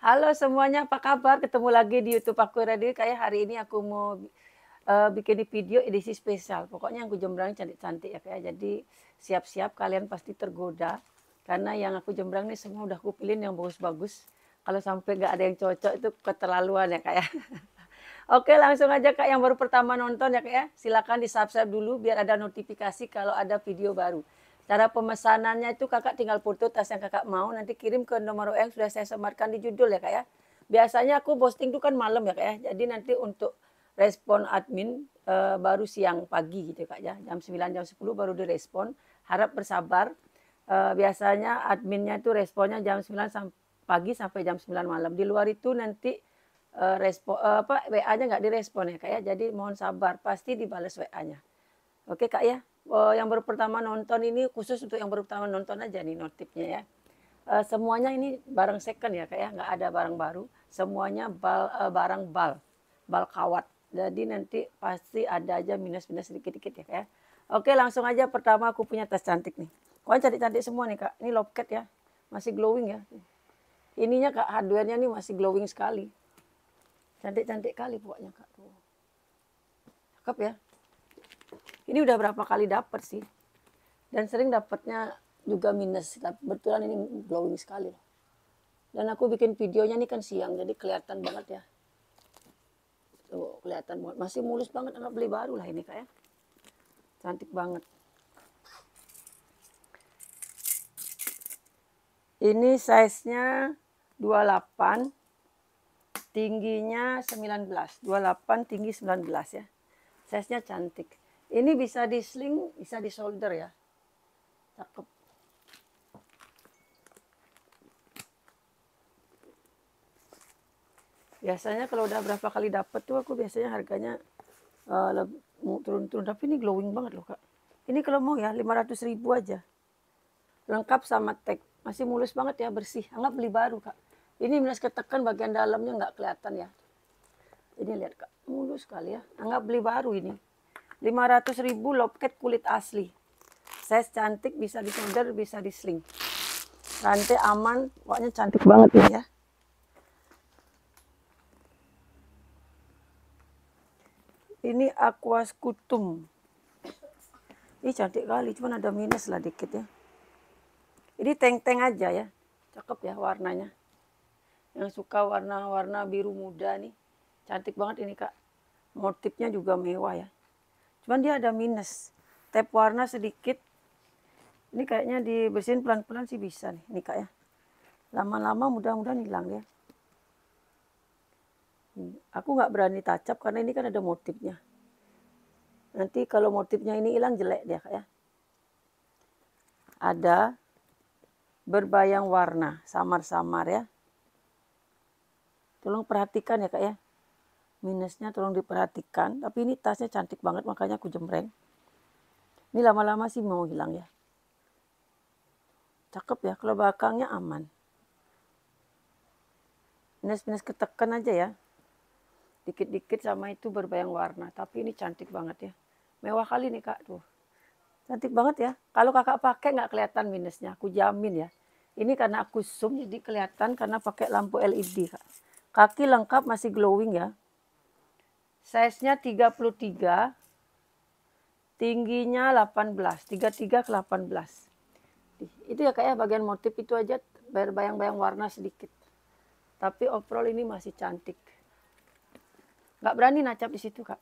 Halo semuanya, apa kabar? Ketemu lagi di YouTube aku Radio. Kayak hari ini aku mau bikin video edisi spesial. Pokoknya aku jembrang cantik-cantik ya kayak. Jadi siap-siap kalian pasti tergoda karena yang aku jembrang nih semua udah aku pilih yang bagus-bagus. Kalau sampai nggak ada yang cocok itu keterlaluan ya kayak. Oke, langsung aja Kak yang baru pertama nonton ya Kak ya. Silakan di-subscribe dulu biar ada notifikasi kalau ada video baru. Cara pemesanannya itu Kakak tinggal foto tas yang Kakak mau, nanti kirim ke nomor yang sudah saya sematkan di judul ya Kak ya. Biasanya aku posting itu kan malam ya Kak ya. Jadi nanti untuk respon admin baru siang pagi gitu Kak ya. Jam 9 jam 10 baru direspon. Harap bersabar. Biasanya adminnya itu responnya jam 9 pagi sampai jam 9 malam. Di luar itu nanti WA-nya nggak direspon ya Kak ya. Jadi mohon sabar, pasti dibalas WA-nya. Oke Kak ya. Yang baru pertama nonton ini khusus untuk yang baru pertama nonton aja nih notifnya ya. Semuanya ini barang second ya Kak ya, nggak ada barang baru. Semuanya barang bal kawat. Jadi nanti pasti ada aja minus-minus sedikit-sedikit ya Kak ya. Oke langsung aja pertama aku punya tas cantik nih. Pokoknya cantik-cantik semua nih Kak. Ini locket ya, masih glowing ya. Ininya Kak, hardware-nya nih masih glowing sekali. Cantik-cantik kali pokoknya Kak. Tuh. Cakep ya. Ini udah berapa kali dapet sih. Dan sering dapatnya juga minus. Kebetulan ini glowing sekali loh. Dan aku bikin videonya ini kan siang, jadi kelihatan banget ya. Tuh, kelihatan banget. Masih mulus banget, anak beli baru lah ini Kak ya. Cantik banget. Ini size-nya 28, tingginya 19. 28, tinggi 19 ya. Size-nya cantik. Ini bisa di sling, bisa di solder ya. Cakep. Biasanya kalau udah berapa kali dapet tuh aku biasanya harganya turun-turun. Tapi ini glowing banget loh Kak. Ini kalau mau ya 500.000 aja. Lengkap sama tag. Masih mulus banget ya, bersih. Anggap beli baru Kak. Ini minus ketekan bagian dalamnya nggak kelihatan ya. Ini lihat Kak, mulus sekali ya. Anggap beli baru ini. 500.000 loket kulit asli. Size cantik, bisa di solder, bisa di sling. Rantai aman, pokoknya cantik banget ini ya. Ini aqua scutum. Ini cantik kali, cuman ada minus lah dikit ya. Ini teng-teng aja ya. Cakep ya warnanya. Yang suka warna-warna biru muda nih. Cantik banget ini Kak. Motifnya juga mewah ya. Cuman dia ada minus. Tap warna sedikit. Ini kayaknya dibersihin pelan-pelan sih bisa nih. Ini Kak ya. Lama-lama mudah-mudahan hilang ya. Aku nggak berani touch up karena ini kan ada motifnya. Nanti kalau motifnya ini hilang jelek dia Kak ya. Ada berbayang warna, samar-samar ya. Tolong perhatikan ya Kak ya. Minusnya tolong diperhatikan. Tapi ini tasnya cantik banget makanya aku jembreng. Ini lama-lama sih mau hilang ya. Cakep ya, kalau belakangnya aman. Minus-minus ketekan aja ya. Dikit-dikit sama itu berbayang warna. Tapi ini cantik banget ya. Mewah kali nih Kak tuh. Cantik banget ya. Kalau Kakak pakai nggak kelihatan minusnya. Aku jamin ya. Ini karena aku zoom jadi kelihatan karena pakai lampu LED Kak. Kaki lengkap masih glowing ya. Size-nya 33. Tingginya 18. 33 ke 18. Itu ya Kak ya bagian motif itu aja berbayang-bayang warna sedikit. Tapi overall ini masih cantik. Nggak berani nacap di situ Kak.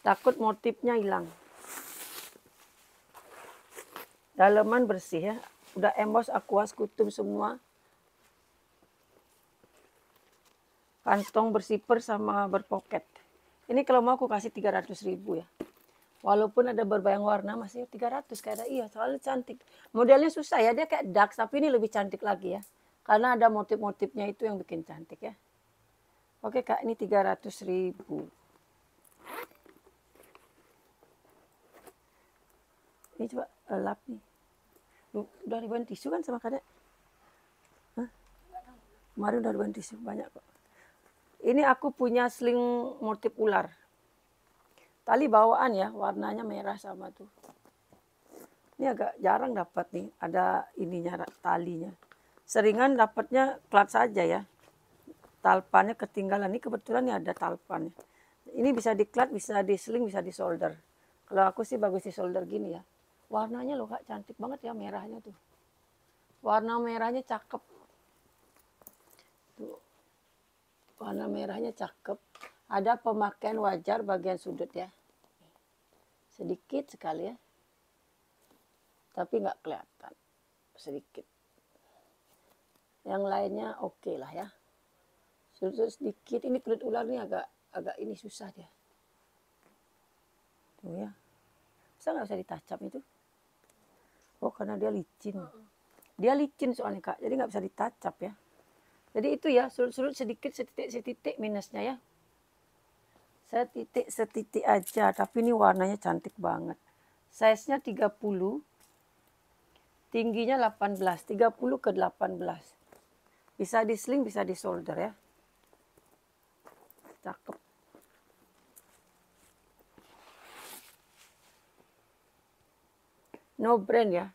Takut motifnya hilang. Daleman bersih ya. Udah emboss aqua scutum semua. Kantong bersiper sama berpoket. Ini kalau mau aku kasih 300.000 ya. Walaupun ada berbayang warna masih 300 kayak ada iya soalnya cantik. Modelnya susah ya dia kayak dark tapi ini lebih cantik lagi ya. Karena ada motif-motifnya itu yang bikin cantik ya. Oke Kak ini 300.000. Ini coba lap nih. Udah ribuan tisu kan sama kadek? Hah? Kemarin udah ribuan tisu banyak kok. Ini aku punya sling motif ular. Tali bawaan ya, warnanya merah sama tuh. Ini agak jarang dapat nih, ada ininya, talinya. Seringan dapatnya klat saja ya. Talpannya ketinggalan. Ini kebetulan nih ada talpannya. Ini bisa diklat, bisa di sling, bisa di solder. Kalau aku sih bagus di solder gini ya. Warnanya loh Kak, cantik banget ya merahnya tuh. Warna merahnya cakep. Tuh. Warna merahnya cakep. Ada pemakaian wajar bagian sudut ya. Sedikit sekali ya. Tapi nggak kelihatan. Sedikit. Yang lainnya oke lah ya. Sudut sedikit. Ini kulit ular ini agak ini susah dia. Tuh ya. Bisa nggak bisa ditacap itu? Oh karena dia licin. Dia licin soalnya Kak. Jadi nggak bisa ditacap ya. Jadi itu ya sudut-sudut sedikit setitik minusnya ya. Setitik aja. Tapi ini warnanya cantik banget. Size-nya 30. Tingginya 18. 30 ke 18. Bisa di sling, bisa di solder ya. Cakep. No brand ya.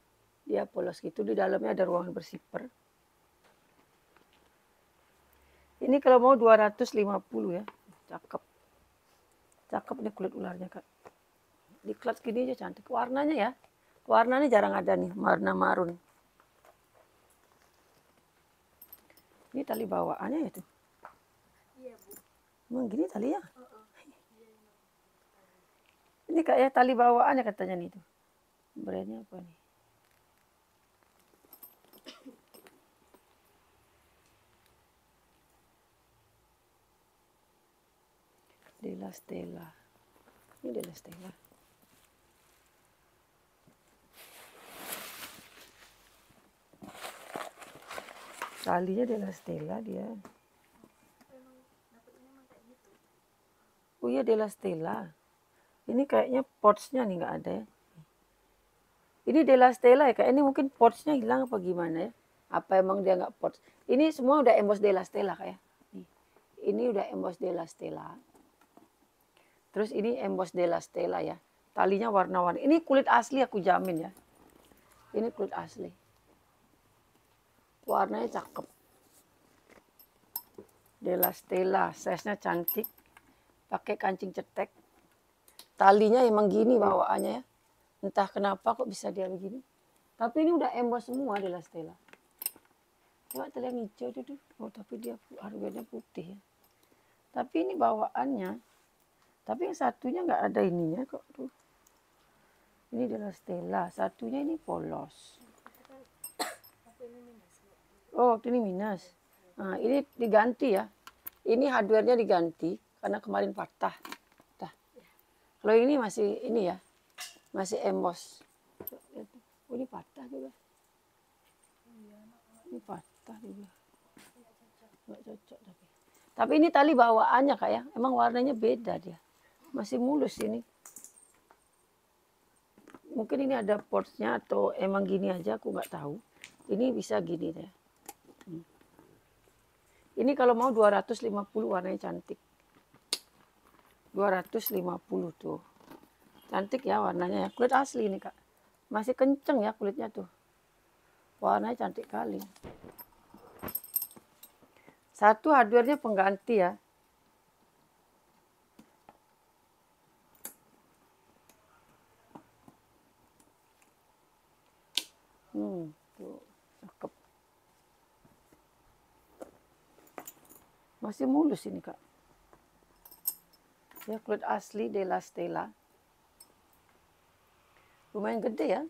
Dia polos gitu. Di dalamnya ada ruangan bersipper. Ini kalau mau 250 ya. Cakep. Cakep nih kulit ularnya Kak. Diklat gini aja cantik. Warnanya ya. Warnanya jarang ada nih. Warna marun. Ini tali bawaannya ya tuh. Iya Bu. Emang gini talinya? Ini kayak tali bawaannya katanya nih tuh. Brandnya apa nih? Della Stella. Ini Della Stella. Talinya Della Stella dia. Oh iya Della Stella. Ini kayaknya pouch-nya nih nggak ada ya. Ini Della Stella ya, kayak ini mungkin pouch-nya hilang apa gimana ya. Apa emang dia nggak pouch. Ini semua udah emboss Della Stella kayak. Ini udah emboss Della Stella. Terus ini emboss Della Stella ya. Talinya warna-warni. Ini kulit asli aku jamin ya. Ini kulit asli. Warnanya cakep. Della Stella, size-nya cantik. Pakai kancing cetek. Talinya emang gini bawaannya ya. Entah kenapa kok bisa dia begini. Tapi ini udah emboss semua Della Stella. Coba tali yang hijau itu tuh. Oh tapi dia harganya putih ya. Tapi ini bawaannya. Tapi yang satunya nggak ada ininya kok tuh. Ini Della Stella. Satunya ini polos. Oh ini minus. Nah ini diganti ya. Ini hardware-nya diganti. Karena kemarin patah. Kalau ini masih ini ya. Masih emboss. Oh ini patah juga. Ini patah juga. Nggak cocok tapi. Tapi ini tali bawaannya Kak ya. Emang warnanya beda dia. Masih mulus ini. Mungkin ini ada portsnya atau emang gini aja aku nggak tahu. Ini bisa gini deh. Ini kalau mau 250 warnanya cantik. 250 tuh. Cantik ya warnanya ya. Kulit asli ini Kak. Masih kenceng ya kulitnya tuh. Warnanya cantik kali. Satu hardware-nya pengganti ya. Tuh, cakep. Masih mulus ini Kak. Ya kulit asli Della Stella. Lumayan gede ya.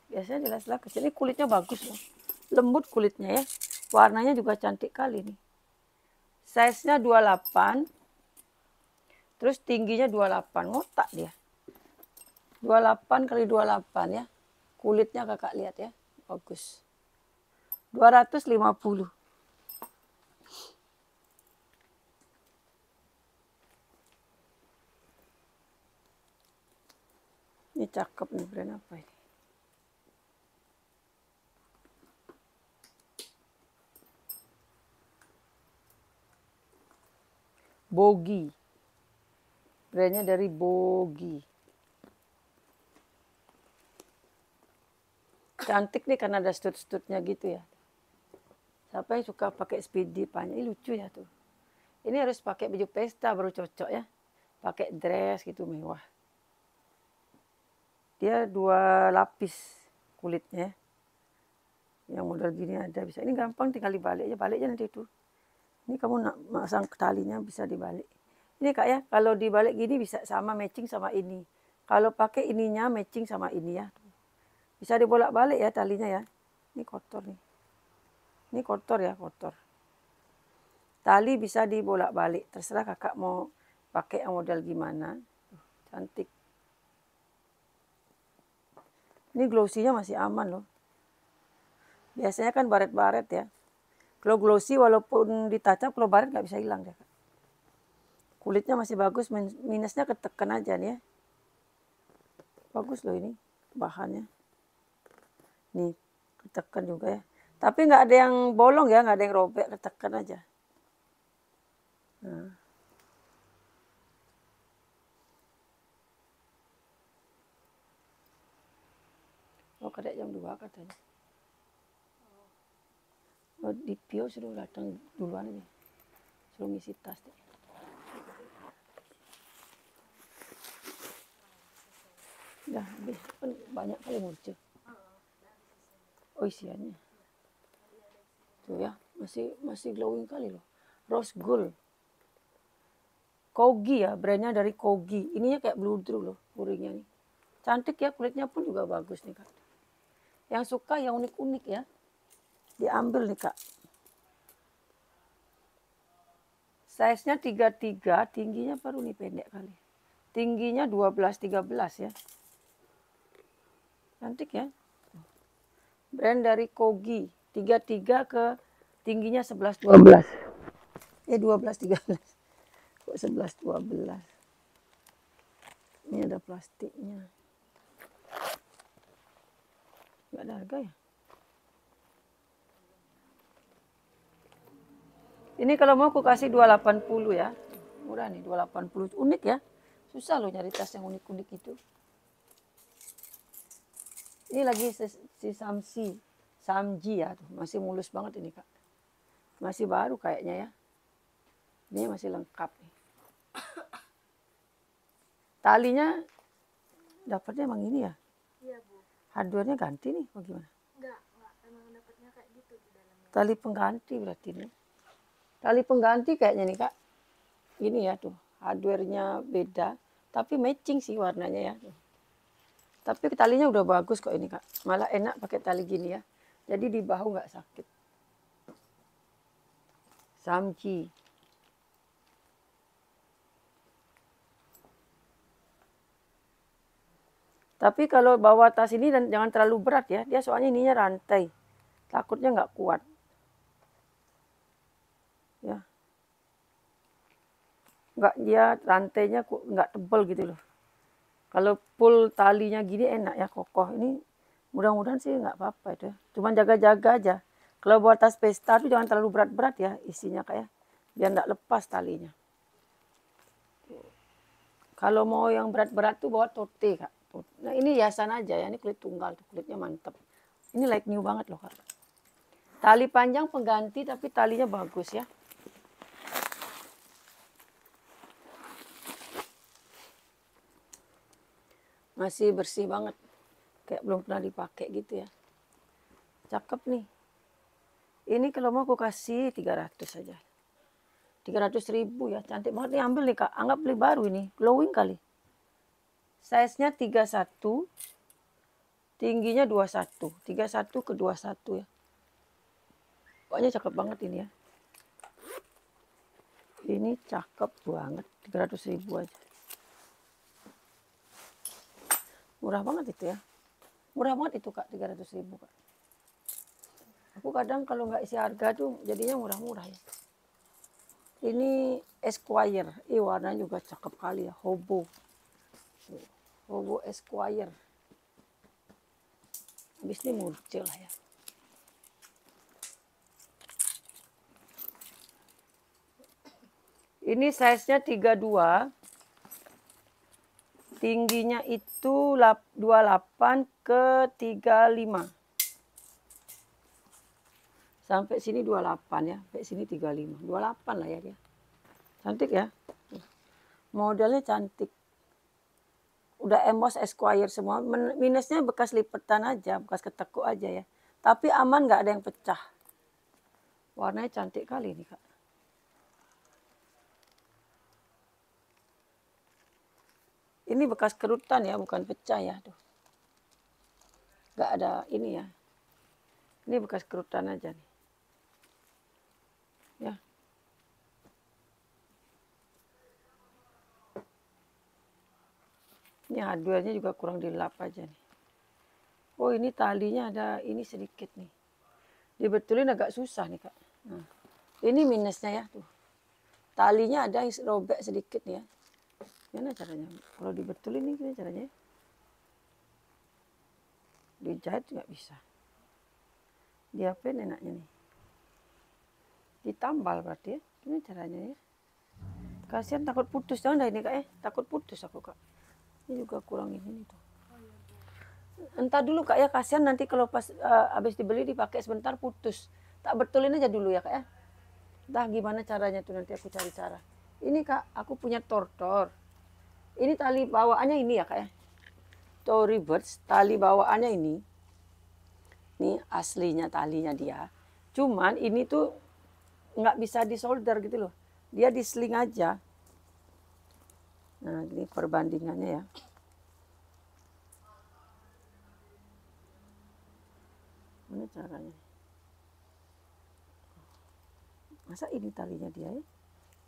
Biasanya Della Stella kecil. Ini kulitnya bagus loh. Lembut kulitnya ya. Warnanya juga cantik kali nih. Size-nya 28. Terus tingginya 28. Ngotak dia. 28 kali 28 ya. Kulitnya kakak lihat ya. Bagus. 250. Ini cakep nih, brand apa ini? Bogi. Brandnya dari Bogi. cantik nih karena ada stud-studnya gitu ya. Siapa yang suka pakai spidi panjang, ini lucu ya tuh. Ini harus pakai baju pesta baru cocok ya. Pakai dress gitu mewah. Dia 2 lapis kulitnya. Yang model gini ada bisa. Ini gampang tinggal dibalik aja. Balik aja nanti itu. Ini kamu nak masang talinya bisa dibalik. Ini Kak ya, kalau dibalik gini bisa sama matching sama ini. Kalau pakai ininya matching sama ini ya. Bisa dibolak-balik ya talinya ya. Ini kotor nih. Ini kotor ya, kotor. Tali bisa dibolak-balik. Terserah kakak mau pakai yang model gimana. Cantik. Ini glossy-nya masih aman loh. Biasanya kan baret-baret ya. Kalau glossy walaupun ditacap, kalau baret nggak bisa hilang deh. Kulitnya masih bagus, minusnya ketekan aja nih ya. Bagus loh ini bahannya. Nih, ketekan juga ya. Tapi nggak ada yang bolong ya, nggak ada yang robek, ketekan aja. Nah. Oh, kadek jam 2 katanya. Oh, di Pio suruh datang duluan aja. Suruh ngisi tas deh. Udah habis, kan banyak kali muncul. Oh isiannya. Tuh ya, masih glowing kali loh. Rose gold. Kogi ya, brandnya dari Kogi. Ininya kayak bludru loh, puringnya nih. Cantik ya, kulitnya pun juga bagus nih Kak. Yang suka yang unik-unik ya, diambil nih Kak. Size-nya 33, tingginya baru nih pendek kali. Tingginya 12-13 ya. Cantik ya. Brand dari Kogi. 33 ke tingginya 11-12. 12-13. Kok 11-12. Ini ada plastiknya. Nggak ada harga ya. Ini kalau mau aku kasih 280 ya. Murah nih 280. Unik ya. Susah loh nyari tas yang unik-unik itu. Ini lagi si Samji ya. Masih mulus banget ini Kak. Masih baru kayaknya ya. Ini masih lengkap nih. Talinya dapatnya emang ini ya? Iya Bu. Hardware-nya ganti nih, bagaimana? Enggak, emang dapatnya kayak gitu di dalamnya. Tali pengganti berarti nih. Tali pengganti kayaknya nih Kak. Ini ya tuh, hardware-nya beda, tapi matching sih warnanya ya. Tapi talinya udah bagus kok ini Kak. Malah enak pakai tali gini ya. Jadi di bahu nggak sakit. Samji. Tapi kalau bawa tas ini dan jangan terlalu berat ya. Dia soalnya ininya rantai. Takutnya nggak kuat. Ya. Nggak, dia rantainya nggak tebal gitu loh. Kalau full talinya gini enak ya, kokoh. Ini mudah-mudahan sih nggak apa-apa itu. Cuman jaga-jaga aja. Kalau buat tas pesta tuh jangan terlalu berat-berat ya isinya kayak. Biar nggak lepas talinya. Kalau mau yang berat-berat tuh bawa tote Kak. Nah ini hiasan aja ya, ini kulit tunggal, kulitnya mantep. Ini like new banget loh Kak. Tali panjang pengganti tapi talinya bagus ya. Masih bersih banget. Kayak belum pernah dipakai gitu ya. Cakep nih. Ini kalau mau aku kasih 300 saja. 300.000 ya, cantik banget nih, ambil nih Kak. Anggap beli baru ini, glowing kali. Size-nya 31, tingginya 21, 31 ke 21 ya. Pokoknya cakep banget ini ya. Ini cakep banget, 300.000 aja. Murah banget itu ya. Murah banget itu Kak, 300.000 Kak. Aku kadang kalau nggak isi harga tuh jadinya murah-murah ya. Ini Esquire, warnanya juga cakep kali ya, Hobo. Hobo Esquire. Habis ini muncul lah ya. Ini size-nya 32. Tingginya itu 28 ke 35. Sampai sini 28 ya, sampai sini 35. 28 lah ya dia. Cantik ya. Modelnya cantik. Udah emboss Esquire semua. Minusnya bekas lipetan aja, bekas ketekuk aja ya. Tapi aman, nggak ada yang pecah. Warnanya cantik kali nih Kak. Ini bekas kerutan ya, bukan pecah ya. Tuh. Nggak ada ini ya. Ini bekas kerutan aja nih. Ya. Ini hardware-nya juga kurang dilap aja nih. Oh ini talinya ada ini sedikit nih. Dibetulin agak susah nih Kak. Nah, ini minusnya ya tuh. Talinya ada yang robek sedikit nih ya. Gimana caranya? Kalau dibetulin ini gimana caranya? Dijahit nggak bisa. Diapain enaknya nih? Ditambal berarti ya. Gimana caranya ya? Kasihan takut putus. Jangan dah ini Kak ya. Takut putus aku Kak. Ini juga kurang ini tuh. Entah dulu Kak ya, kasihan nanti kalau pas habis dibeli dipakai sebentar putus. Tak betulin aja dulu ya Kak ya. Entah gimana caranya tuh, nanti aku cari cara. Ini Kak, aku punya tortor. Ini tali bawaannya ini ya Kak ya. Tory Burch, tali bawaannya ini. Ini aslinya talinya dia. Cuman ini tuh nggak bisa disolder gitu loh. Dia disling aja. Nah ini perbandingannya ya. Mana caranya? Masa ini talinya dia ya?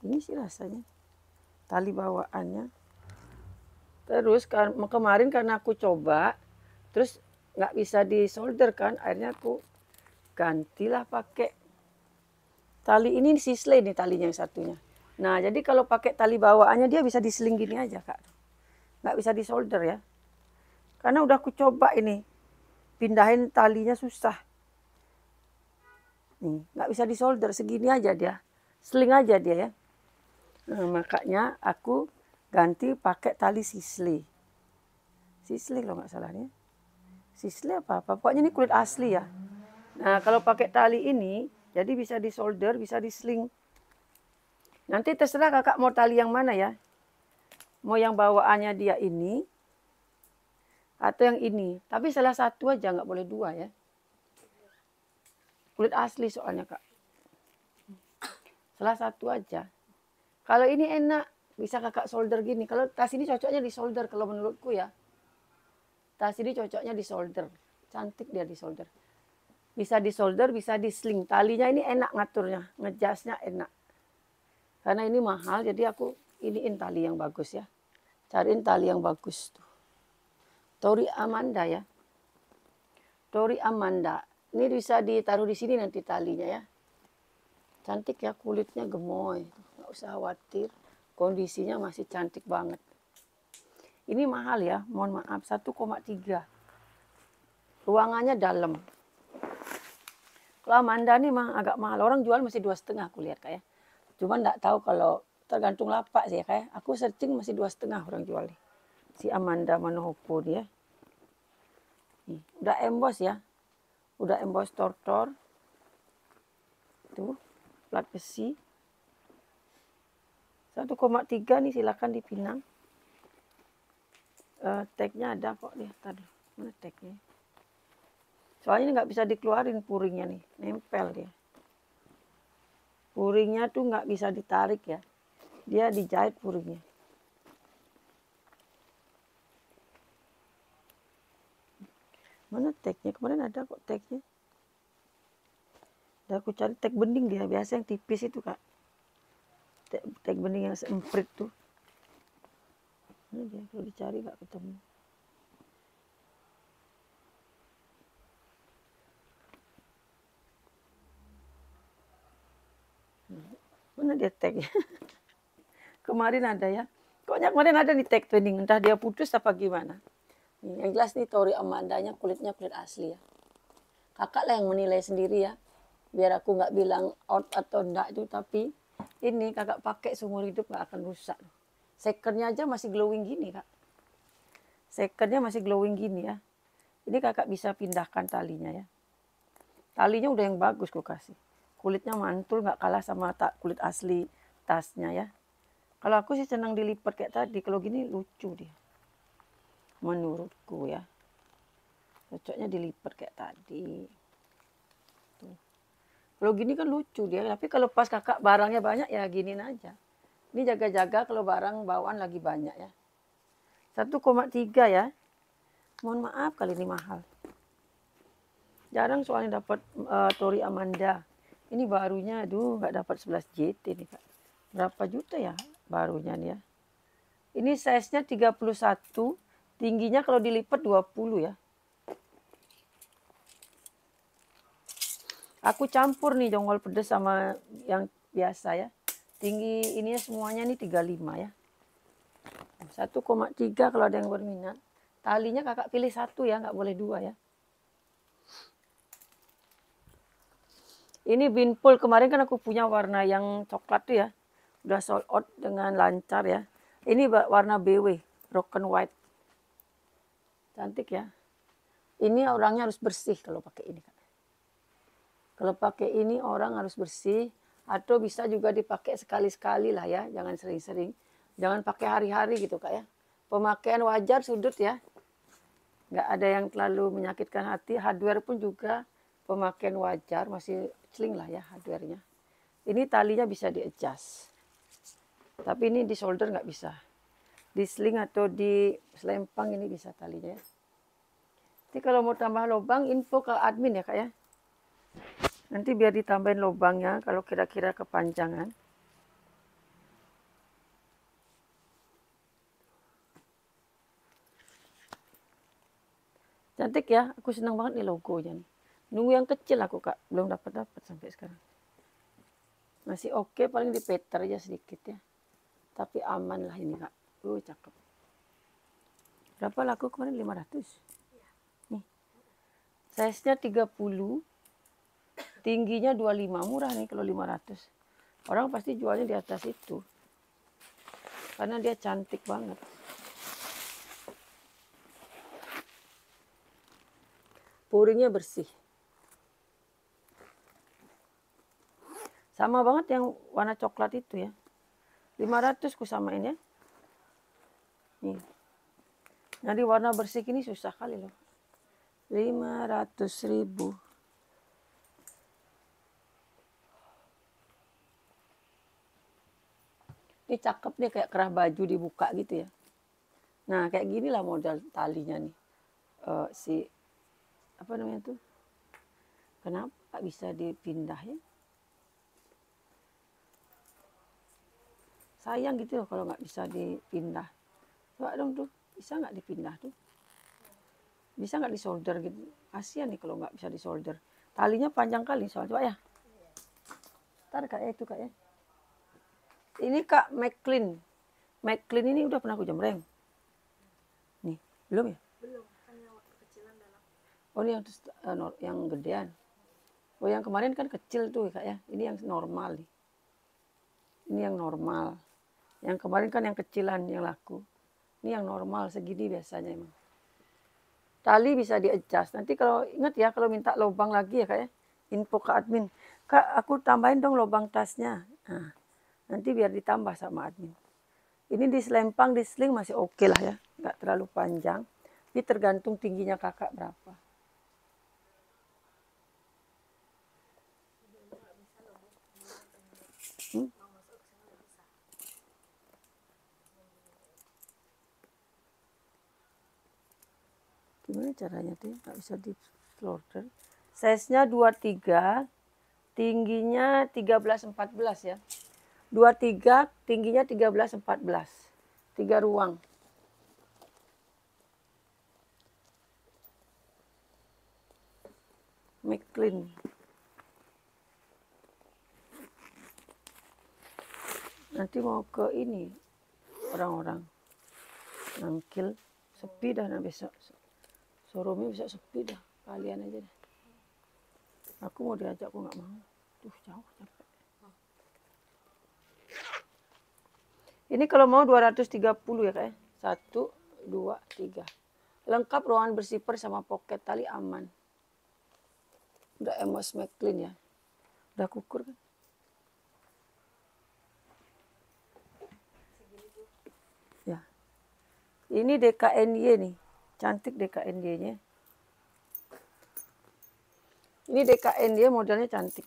Ini sih rasanya. Tali bawaannya. Terus kemarin karena aku coba, terus nggak bisa disolder kan, akhirnya aku gantilah pakai tali ini sisle nih talinya yang satunya. Nah jadi kalau pakai tali bawaannya dia bisa diseling gini aja Kak. Nggak bisa disolder ya. Karena udah aku coba ini. Pindahin talinya susah. Nih, nggak bisa disolder, segini aja dia. Seling aja dia ya. Nah, makanya aku ganti pakai tali sisle. Sisle kalau nggak salah nih. Sisle apa-apa. Pokoknya ini kulit asli ya. Nah kalau pakai tali ini, jadi bisa disolder, bisa diseling. Nanti terserah Kakak mau tali yang mana ya. Mau yang bawaannya dia ini, atau yang ini. Tapi salah satu aja, nggak boleh dua ya. Kulit asli soalnya Kak. Salah satu aja. Kalau ini enak, bisa Kakak solder gini. Kalau tas ini cocoknya di solder kalau menurutku ya. Tas ini cocoknya di solder. Cantik dia di solder. Bisa di solder, bisa di sling. Talinya ini enak ngaturnya. Ngejasnya enak. Karena ini mahal, jadi aku iniin tali yang bagus ya. Cariin tali yang bagus tuh. Tory Amanda ya. Tory Amanda. Ini bisa ditaruh di sini nanti talinya ya. Cantik ya, kulitnya gemoy. Nggak usah khawatir. Kondisinya masih cantik banget. Ini mahal ya, mohon maaf. 1,3. Ruangannya dalam. Kalau Amanda ini mah agak mahal. Orang jual masih 2,5 aku lihat Kak ya. Cuman nggak tahu kalau tergantung lapak sih ya Kak ya. Aku searching masih 2,5 orang jual nih. Si Amanda Manohoko dia. Nih, udah emboss ya. Udah emboss tortor. Tuh, plat besi. 1,3 nih silakan dipinang. Tagnya ada kok nih. Tadi mana tagnya? Soalnya ini nggak bisa dikeluarin puringnya nih. Nempel dia. Puringnya tuh nggak bisa ditarik ya. Dia dijahit puringnya. Mana tagnya? Kemarin ada kok tagnya. Udah aku cari tag bening dia. Biasa yang tipis itu Kak. Tag bening yang semprit tuh. Mana dia? Kalau dicari nggak ketemu. Mana dia tagnya? Kemarin ada ya. Pokoknya kemarin ada nih tag bening. Entah dia putus apa gimana. Yang jelas nih Tory Amandanya kulitnya kulit asli ya. Kakak lah yang menilai sendiri ya. Biar aku nggak bilang out atau enggak itu. Tapi ini kakak pakai seumur hidup nggak akan rusak. Secondnya aja masih glowing gini Kak. Secondnya masih glowing gini ya. Ini kakak bisa pindahkan talinya ya. Talinya udah yang bagus ku kasih. Kulitnya mantul, nggak kalah sama kulit asli tasnya ya. Kalau aku sih senang dilipat kayak tadi. Kalau gini lucu dia. Menurutku ya. Cocoknya dilipat kayak tadi. Tuh. Kalau gini kan lucu dia. Tapi kalau pas kakak barangnya banyak ya giniin aja. Ini jaga-jaga kalau barang bawaan lagi banyak ya. 1,3 ya. Mohon maaf kali ini mahal. Jarang soalnya dapat Tori Amanda. Ini barunya, aduh nggak dapat 11 JT nih Kak. Berapa juta ya barunya nih ya. Ini size-nya 31, tingginya kalau dilipat 20 ya. Aku campur nih jonggol pedas sama yang biasa ya. Tinggi ininya semuanya nih 35 ya. 1,3 kalau ada yang berminat. Talinya kakak pilih satu ya, nggak boleh dua ya. Ini binpul, kemarin kan aku punya warna yang coklat tuh ya. Udah sold out dengan lancar ya. Ini warna BW, broken white. Cantik ya. Ini orangnya harus bersih kalau pakai ini. Kalau pakai ini orang harus bersih. Atau bisa juga dipakai sekali-sekali lah ya. Jangan sering-sering. Jangan pakai hari-hari gitu Kak ya. Pemakaian wajar sudut ya. Nggak ada yang terlalu menyakitkan hati. Hardware pun juga pemakaian wajar. Masih celing lah ya hardware-nya. Ini talinya bisa di-adjust. Tapi ini di solder nggak bisa. Di sling atau di selempang ini bisa talinya ya. Nanti kalau mau tambah lubang, info ke admin ya Kak ya. Nanti biar ditambahin lubangnya kalau kira-kira kepanjangan. Cantik ya, aku senang banget nih logonya nih. Nunggu yang kecil aku Kak, belum dapat sampai sekarang. Masih oke, paling dipeter aja sedikit ya. Tapi aman lah ini Kak. Cakep. Berapa laku kemarin? 500. Nih. Size-nya 30. Tingginya 25. Murah nih kalau 500. Orang pasti jualnya di atas itu. Karena dia cantik banget. Puringnya bersih. Sama banget yang warna coklat itu ya. 500 ku samain ya. Nih. Jadi warna bersih ini susah kali loh. 500.000. Ini cakep nih kayak kerah baju dibuka gitu ya. Nah kayak gini lah model talinya nih. Apa namanya tuh? Kenapa bisa dipindah ya? Sayang gitu loh kalau nggak bisa dipindah. Coba dong tuh, bisa nggak dipindah tuh? Bisa nggak disolder gitu? Kasian nih kalau nggak bisa disolder. Talinya panjang kali soalnya, coba ya. Ntar Kak ya itu Kak ya. Ini Kak McLean. McLean ini udah pernah aku jemreng. Nih, belum ya? Belum, kan yang waktu kecilan dalam. Oh ini yang gedean. Oh yang kemarin kan kecil tuh Kak ya. Ini yang normal nih. Ini yang normal. Yang kemarin kan yang kecilan yang laku. Ini yang normal segini biasanya emang. Tali bisa di-adjust. Nanti kalau ingat ya kalau minta lubang lagi ya Kak ya. Info ke admin. Kak aku tambahin dong lubang tasnya. Nah, nanti biar ditambah sama admin. Ini di selempang, di sling masih oke lah ya. Nggak terlalu panjang. Ini tergantung tingginya kakak berapa. Gimana caranya tuh? Nggak bisa di solder. Size-nya 23, tingginya 13-14 ya. 23, tingginya 13-14. 3 ruang. McLean. Nanti mau ke ini orang-orang nangkil sepi dah besok. Showroomnya bisa sepi dah, kalian aja deh. Aku mau diajak, aku nggak mau. Tuh jauh capek. Ini kalau mau 230 ya Kak ya. 1, 2, 3. Lengkap ruangan bersihper sama pocket tali aman. Udah Amos McLean ya. Udah kukur kan. Ya. Ini DKNY nih. Cantik DKNY-nya. Ini DKNY modelnya cantik.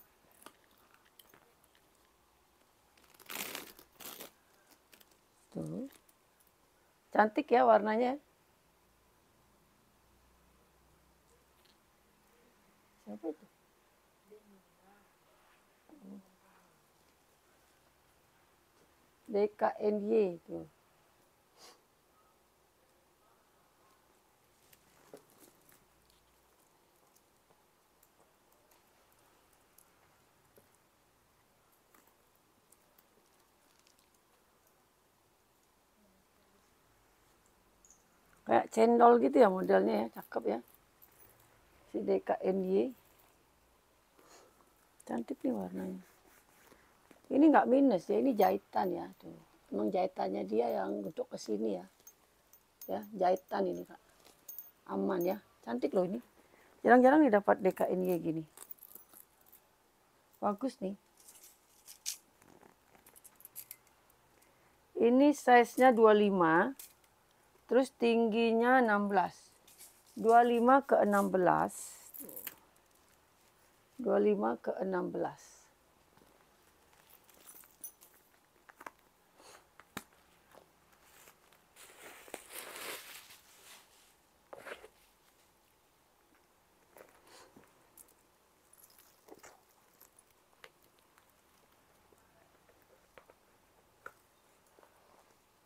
Tuh. Cantik ya warnanya. Siapa itu? DKNY tuh. Kayak cendol gitu ya modelnya ya, cakep ya. Si DKNY. Cantik nih warnanya. Ini nggak minus ya, ini jahitan ya. Tuh. Emang jahitannya dia yang untuk ke sini ya. Ya, jahitan ini Kak. Aman ya. Cantik loh ini. Jarang-jarang nih dapat DKNY gini. Bagus nih. Ini size-nya 25. Terus tingginya 16. 25 ke 16. 25 ke 16.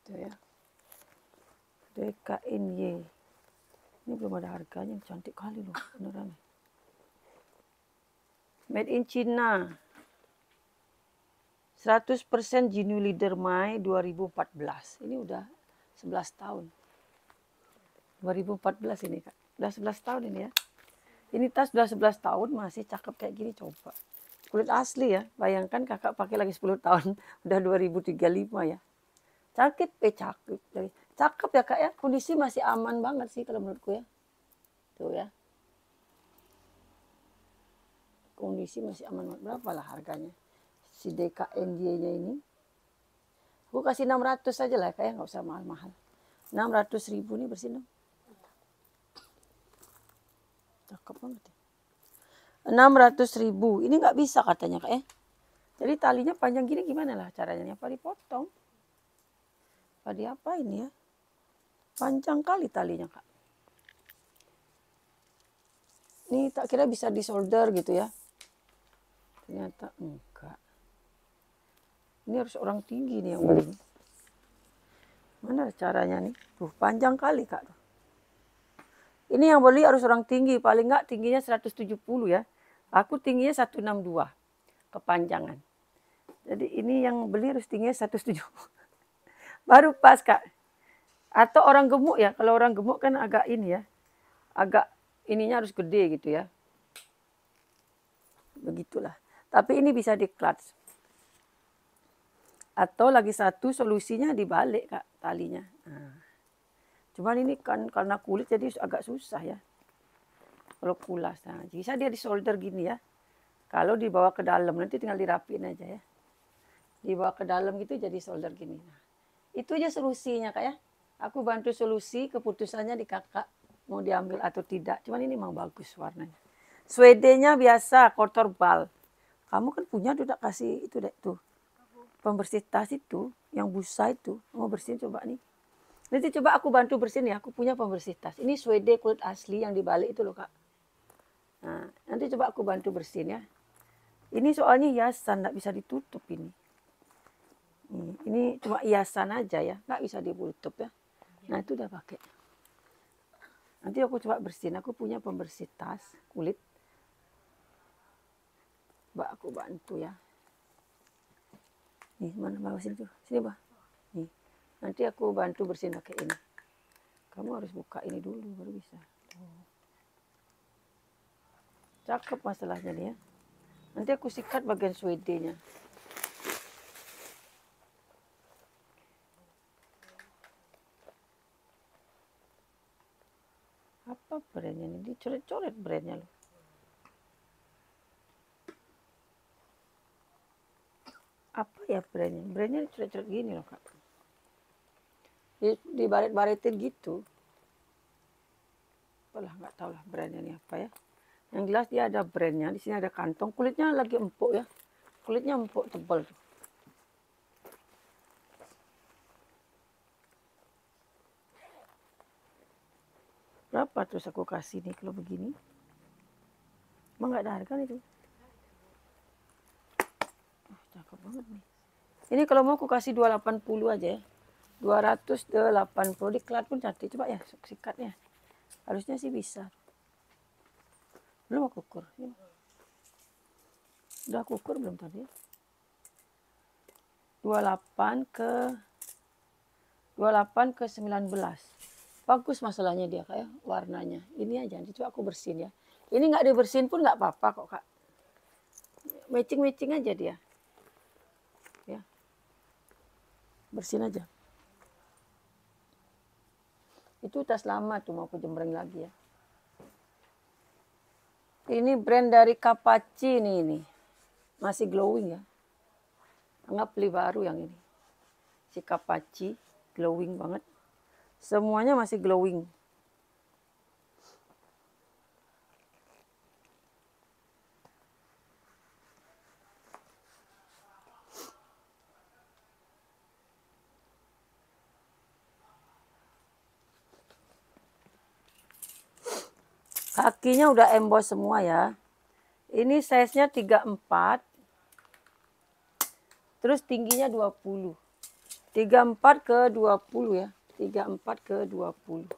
Tuh ya. DKNY. Ini belum ada harganya, cantik kali loh beneran. Made in China. 100% Genuine Leader Mai 2014. Ini udah 11 tahun. 2014 ini Kak. Udah 11 tahun ini ya. Ini tas udah 11 tahun masih cakep kayak gini, coba. Kulit asli ya. Bayangkan Kakak pakai lagi 10 tahun. Udah 2035 ya. Cakep, cakep. Cakep ya Kak ya. Kondisi masih aman banget sih kalau menurutku ya. Tuh ya. Kondisi masih aman. Berapa lah harganya? Si DKNY-nya ini. Aku kasih 600 aja lah Kak ya. Nggak usah mahal-mahal. 600.000 nih bersih dong. Cakep banget ya. 600.000. Ini nggak bisa katanya Kak ya. Jadi talinya panjang gini gimana lah caranya? Apa dipotong? Apa diapain ya? Panjang kali talinya Kak. Ini tak kira bisa disolder gitu ya. Ternyata enggak. Ini harus orang tinggi nih yang beli. Mana caranya nih? Tuh panjang kali Kak. Ini yang beli harus orang tinggi. Paling enggak tingginya 170 ya. Aku tingginya 162. Kepanjangan. Jadi ini yang beli harus tingginya 170. Baru pas Kak. Atau orang gemuk ya. Kalau orang gemuk kan agak ini ya. Agak ininya harus gede gitu ya. Begitulah. Tapi ini bisa di clutch. Atau lagi satu solusinya dibalik Kak talinya. Nah. Cuman ini kan karena kulit jadi agak susah ya. Kalau kulas. Nah, bisa dia disolder gini ya. Kalau dibawa ke dalam nanti tinggal dirapiin aja ya. Dibawa ke dalam gitu jadi solder gini. Nah, itu aja solusinya Kak ya. Aku bantu solusi, keputusannya di Kakak mau diambil atau tidak. Cuman ini mau bagus warnanya. Suede-nya biasa kotor bal. Kamu kan punya udah kasih itu deh tuh. Pembersih tas itu yang busa itu. Mau bersihin coba nih. Nanti coba aku bantu bersihin ya. Aku punya pembersih tas. Ini suede kulit asli yang dibalik itu loh Kak. Nah, nanti coba aku bantu bersihin ya. Ini soalnya hiasan, nggak bisa ditutup ini. Ini cuma hiasan aja ya, nggak bisa ditutup ya. Nah itu udah pakai. Nanti aku coba bersihin. Aku punya pembersih tas kulit. Mbak aku bantu ya. Nih mana bawa sini tuh, sini bah. Nih nanti aku bantu bersihin pakai ini. Kamu harus buka ini dulu baru bisa. Tuh. Cakep masalahnya nih ya. Nanti aku sikat bagian suede-nya. Apa brandnya ini? Dicoret-coret brandnya loh. Apa ya brandnya? Brandnya coret-coret gini loh Kak. Dibaret-baretin gitu. Apalah nggak tahu lah brandnya ini apa ya. Yang jelas dia ada brandnya. Di sini ada kantong. Kulitnya lagi empuk ya. Kulitnya empuk tebal tuh. Berapa terus aku kasih nih kalau begini? Emang nggak ada harga itu? Cakep banget nih. Ini kalau mau aku kasih 280 aja ya. 280 diklat pun cantik. Coba ya sikatnya. Harusnya sih bisa. Belum aku ukur. Udah aku ukur belum tadi? 28 ke 19. Bagus masalahnya dia kayak warnanya. Ini aja nanti coba aku bersihin ya. Ini nggak dibersihin pun nggak apa-apa kok Kak. Matching aja dia. Ya. Bersihin aja. Itu tas lama tuh mau aku jembreng lagi ya. Ini brand dari Kapachi ini. Masih glowing ya. Anggap beli baru yang ini. Si Kapachi glowing banget. Semuanya masih glowing. Kakinya udah emboss semua ya. Ini size-nya 34. Terus tingginya 20. 34 ke 20 ya. 34 ke 20.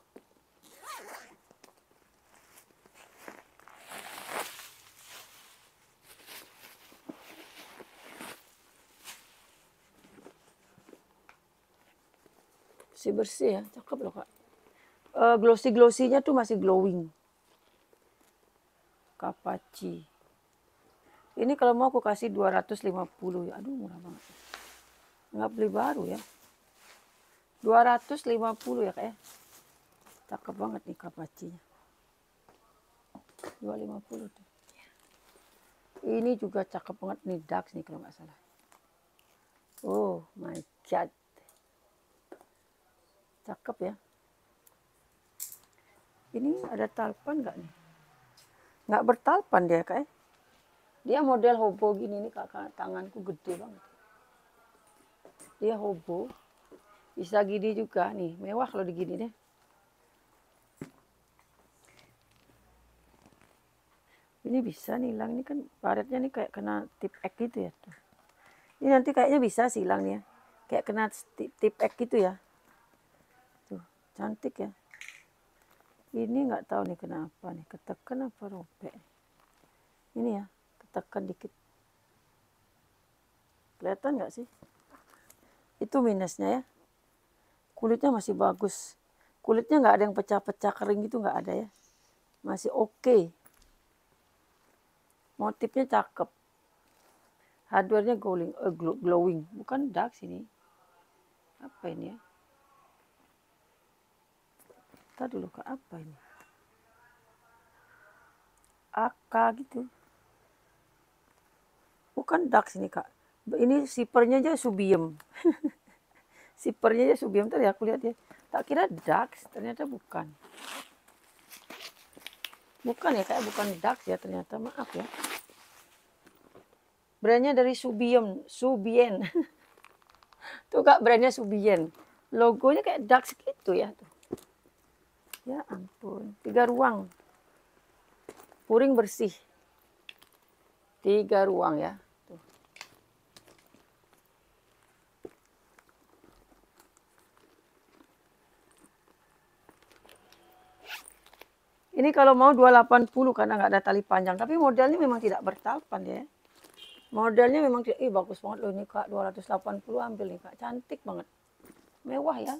Bersih-bersih ya. Cakep loh Kak. Glossy-glossinya tuh masih glowing. Kapachi. Ini kalau mau aku kasih 250 ya. Aduh murah banget. Nggak beli baru ya. 250 ya Kak ya. Cakep banget nih Kapachinya. 250 tuh. Ini juga cakep banget nih Dax nih kalau nggak salah. Oh my god. Cakep ya. Ini ada talpan nggak nih? Nggak bertalpan dia Kak ya. Dia model hobo gini nih Kak. Tanganku gede banget. Dia hobo. Bisa gini juga nih. Mewah kalau digini deh. Ini bisa nih hilang. Ini kan baretnya nih kayak kena tip X gitu ya. Tuh. Ini nanti kayaknya bisa sih hilang ya. Kayak kena tip X gitu ya. Tuh, cantik ya. Ini nggak tahu nih kenapa nih. Ketekan apa robek. Ini ya, ketekan dikit. Kelihatan nggak sih? Itu minusnya ya. Kulitnya masih bagus. Kulitnya nggak ada yang pecah-pecah kering gitu nggak ada ya. Masih oke. Motifnya cakep. Hardware-nya glowing. Bukan dark sini. Apa ini ya? Kita dulu ke apa ini? AK gitu. Bukan dark sini Kak. Ini sipernya aja subium. Sipernya aja subium. Tadi aku lihat ya. Tak kira dark. Ternyata bukan. Bukan ya kayak bukan dark ya ternyata. Maaf ya. Brandnya dari Subien. Tuh Kak brandnya Subien. Logonya kayak dark gitu ya. Tuh. Ya ampun. 3 ruang. Puring bersih. 3 ruang ya. Tuh. Ini kalau mau 280 karena nggak ada tali panjang. Tapi modelnya memang tidak bertalpan ya. Modelnya memang bagus banget loh ini Kak. 280 ambil nih Kak. Cantik banget. Mewah ya.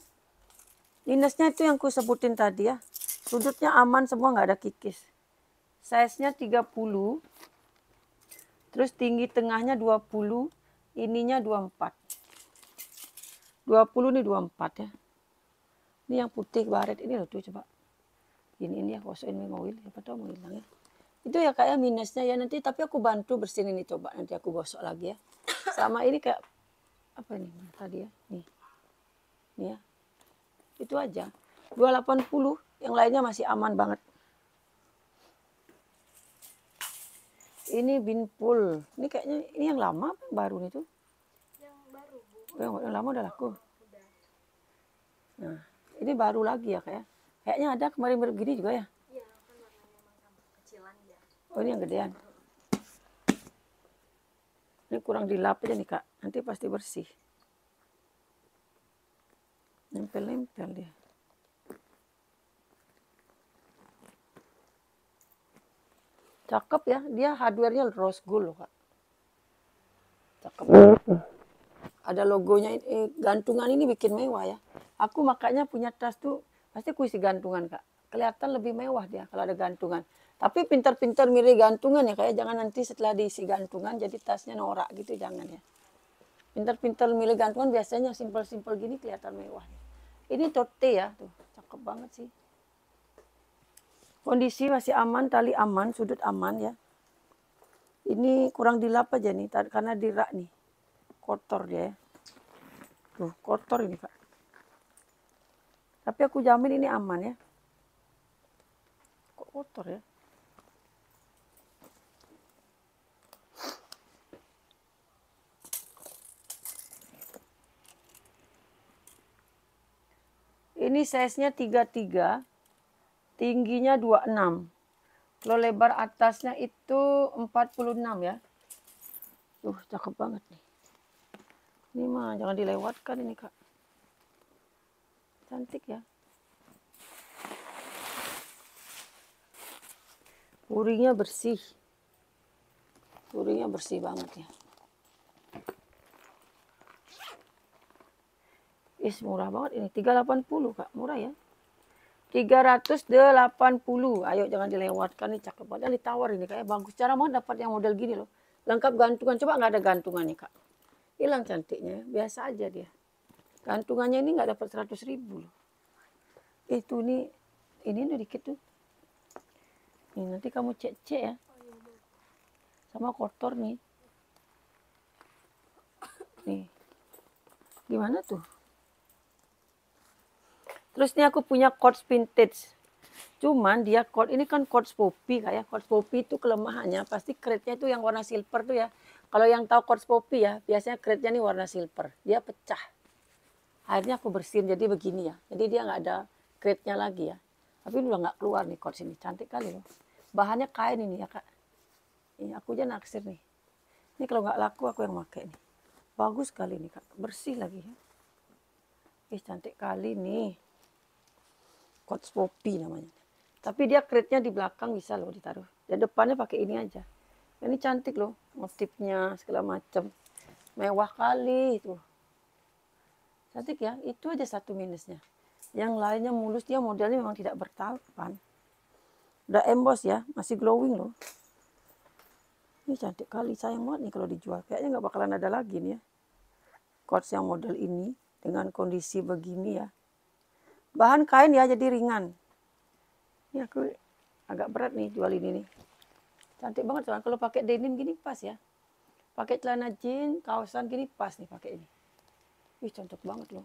Minusnya itu yang ku sebutin tadi ya. Sudutnya aman semua nggak ada kikis. Size-nya 30. Terus tinggi tengahnya 20. Ininya 24. 20 nih 24 ya. Ini yang putih baret ini loh tuh coba. Ini ya kosokin oil. Siapa tahu mau hilang ya. Itu ya kayak minusnya ya nanti, tapi aku bantu bersihin ini, coba nanti aku gosok lagi ya. Sama ini kayak apa ini tadi ya, nih ya, itu aja 280, yang lainnya masih aman banget. Ini binpul, ini kayaknya ini yang lama apa yang baru nih tuh? Yang baru, Bu. Yang lama udah laku. Udah. Nah, ini baru lagi ya kayak. Kayaknya ada kemarin begini juga ya. Iya, kan warnanya emang sama kecilan dia. Oh, ini yang gedean. Ini kurang dilap aja nih Kak, nanti pasti bersih. Nempel-nempel dia. Cakep ya, dia hardware-nya rose gold loh Kak. Cakep. Ada logonya, gantungan ini bikin mewah ya. Aku makanya punya tas tuh pasti aku isi gantungan Kak. Kelihatan lebih mewah dia kalau ada gantungan. Tapi pintar-pintar milih gantungan ya, kayak jangan nanti setelah diisi gantungan jadi tasnya norak gitu, jangan ya. Pintar-pintar milih gantungan, biasanya simpel-simpel gini kelihatan mewah. Ini tote ya, tuh cakep banget sih. Kondisi masih aman, tali aman, sudut aman ya. Ini kurang dilap aja nih, karena dirak nih, kotor dia ya. Tuh kotor ini Kak. Tapi aku jamin ini aman ya. Kok kotor ya? Ini size-nya 33, tingginya 26. Kalau lebar atasnya itu 46 ya. Cakep banget nih. Ini mah jangan dilewatkan ini Kak. Cantik ya. Puringnya bersih. Puringnya bersih banget ya. Murah banget ini, 380 Kak, murah ya. 380. Ayo jangan dilewatkan nih, cakep banget. Yang ditawar ini kayak bagus. Cara mau dapat yang model gini loh. Lengkap gantungan, coba nggak ada gantungan nih Kak. Hilang cantiknya, biasa aja dia. Gantungannya ini nggak dapat 100.000 loh. Itu nih, ini udah dikit tuh. Nih, nanti kamu cek-cek ya. Sama kotor nih. Nih. Gimana tuh? Terus ini aku punya quartz vintage. Cuman dia quartz ini kan quartz poppy kayak quartz poppy itu kelemahannya pasti crate-nya itu yang warna silver tuh ya. Kalau yang tahu quartz poppy ya, biasanya crate-nya ini warna silver. Dia pecah. Akhirnya aku bersihin jadi begini ya. Jadi dia nggak ada crate-nya lagi ya. Tapi udah nggak keluar nih quartz ini. Cantik kali loh. Bahannya kain ini ya Kak. Ini aku aja naksir nih. Ini kalau nggak laku aku yang pakai nih. Bagus sekali nih Kak. Bersih lagi ya. Cantik kali nih. Quartz poppy namanya. Tapi dia crate-nya di belakang bisa loh ditaruh. Dan depannya pakai ini aja. Ini cantik loh, motifnya segala macam. Mewah kali itu. Cantik ya, itu aja satu minusnya. Yang lainnya mulus, dia modelnya memang tidak bertahan. Udah emboss ya, masih glowing loh. Ini cantik kali, sayang banget nih kalau dijual. Kayaknya nggak bakalan ada lagi nih ya. Quartz yang model ini dengan kondisi begini ya. Bahan kain ya, jadi ringan. Ini aku agak berat nih jual ini nih. Cantik banget soalnya kalau pakai denim gini pas ya. Pakai celana jeans, kaosan gini pas nih pakai ini. Cantik banget loh.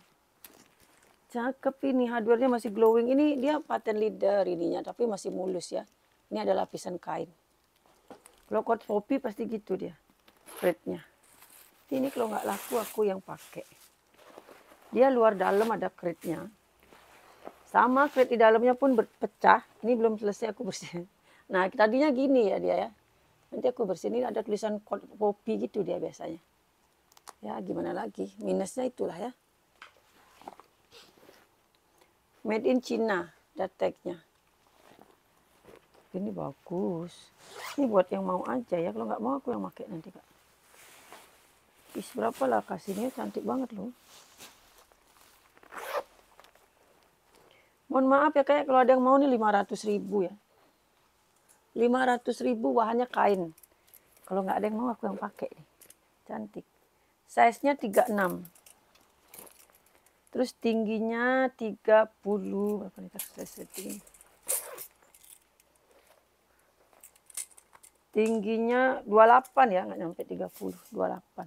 Cakep ini, hardware-nya masih glowing. Ini dia patent leather ininya, tapi masih mulus ya. Ini ada lapisan kain. Kalau quartz poppy pasti gitu dia, crate-nya. Ini kalau nggak laku aku yang pakai. Dia luar dalam ada crate-nya. Sama crate di dalamnya pun pecah. Ini belum selesai aku bersihin. Nah tadinya gini ya dia ya. Nanti aku bersihin, ini ada tulisan kopi gitu dia biasanya. Ya gimana lagi, minusnya itulah ya. Made in China, dateknya. Ini bagus. Ini buat yang mau aja ya, kalau nggak mau aku yang pakai nanti Kak. Berapa lah kasihnya, cantik banget loh. Mohon maaf ya kayak kalau ada yang mau nih 500.000 ya. 500.000 bahannya kain. Kalau nggak ada yang mau aku yang pakai nih. Cantik. Size-nya 36. Terus tingginya 30. Berapa nih setting? Tingginya 28 ya, nggak nyampe 30, 28.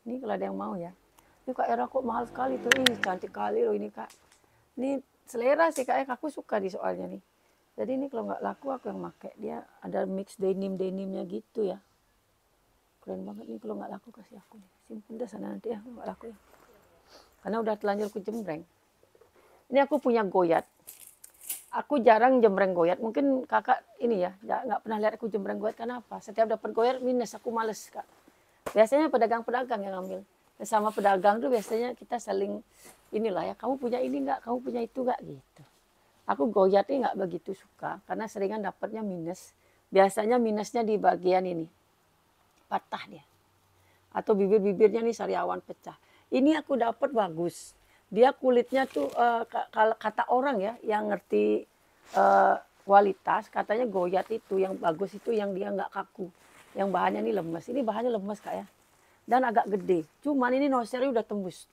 Ini kalau ada yang mau ya. Ini Kak Era kok mahal sekali tuh, ih cantik kali loh ini Kak. Ini selera sih Kak, aku suka di soalnya nih. Jadi ini kalau nggak laku aku yang pakai. Dia ada mix denimnya gitu ya. Keren banget nih, kalau nggak laku kasih aku nih. Simpen dah sana nanti ya, nggak laku ya. Karena udah telanjur ku jembreng. Ini aku punya goyat. Aku jarang jembreng goyat. Mungkin kakak ini ya, nggak pernah lihat aku jembreng goyat. Kenapa? Setiap dapat goyat minus, aku males Kak. Biasanya pedagang-pedagang yang ngambil. Sama pedagang tuh biasanya kita saling inilah ya, kamu punya ini nggak, kamu punya itu nggak gitu. Aku goyat ini nggak begitu suka karena seringan dapatnya minus. Biasanya minusnya di bagian ini, patah dia. Atau bibir-bibirnya nih sariawan pecah. Ini aku dapat bagus. Dia kulitnya tuh kata orang ya yang ngerti kualitas, katanya goyat itu yang bagus itu yang dia nggak kaku. Yang bahannya ini lemes. Ini bahannya lemes Kak ya. Dan agak gede. Cuman ini nosernya udah tembus.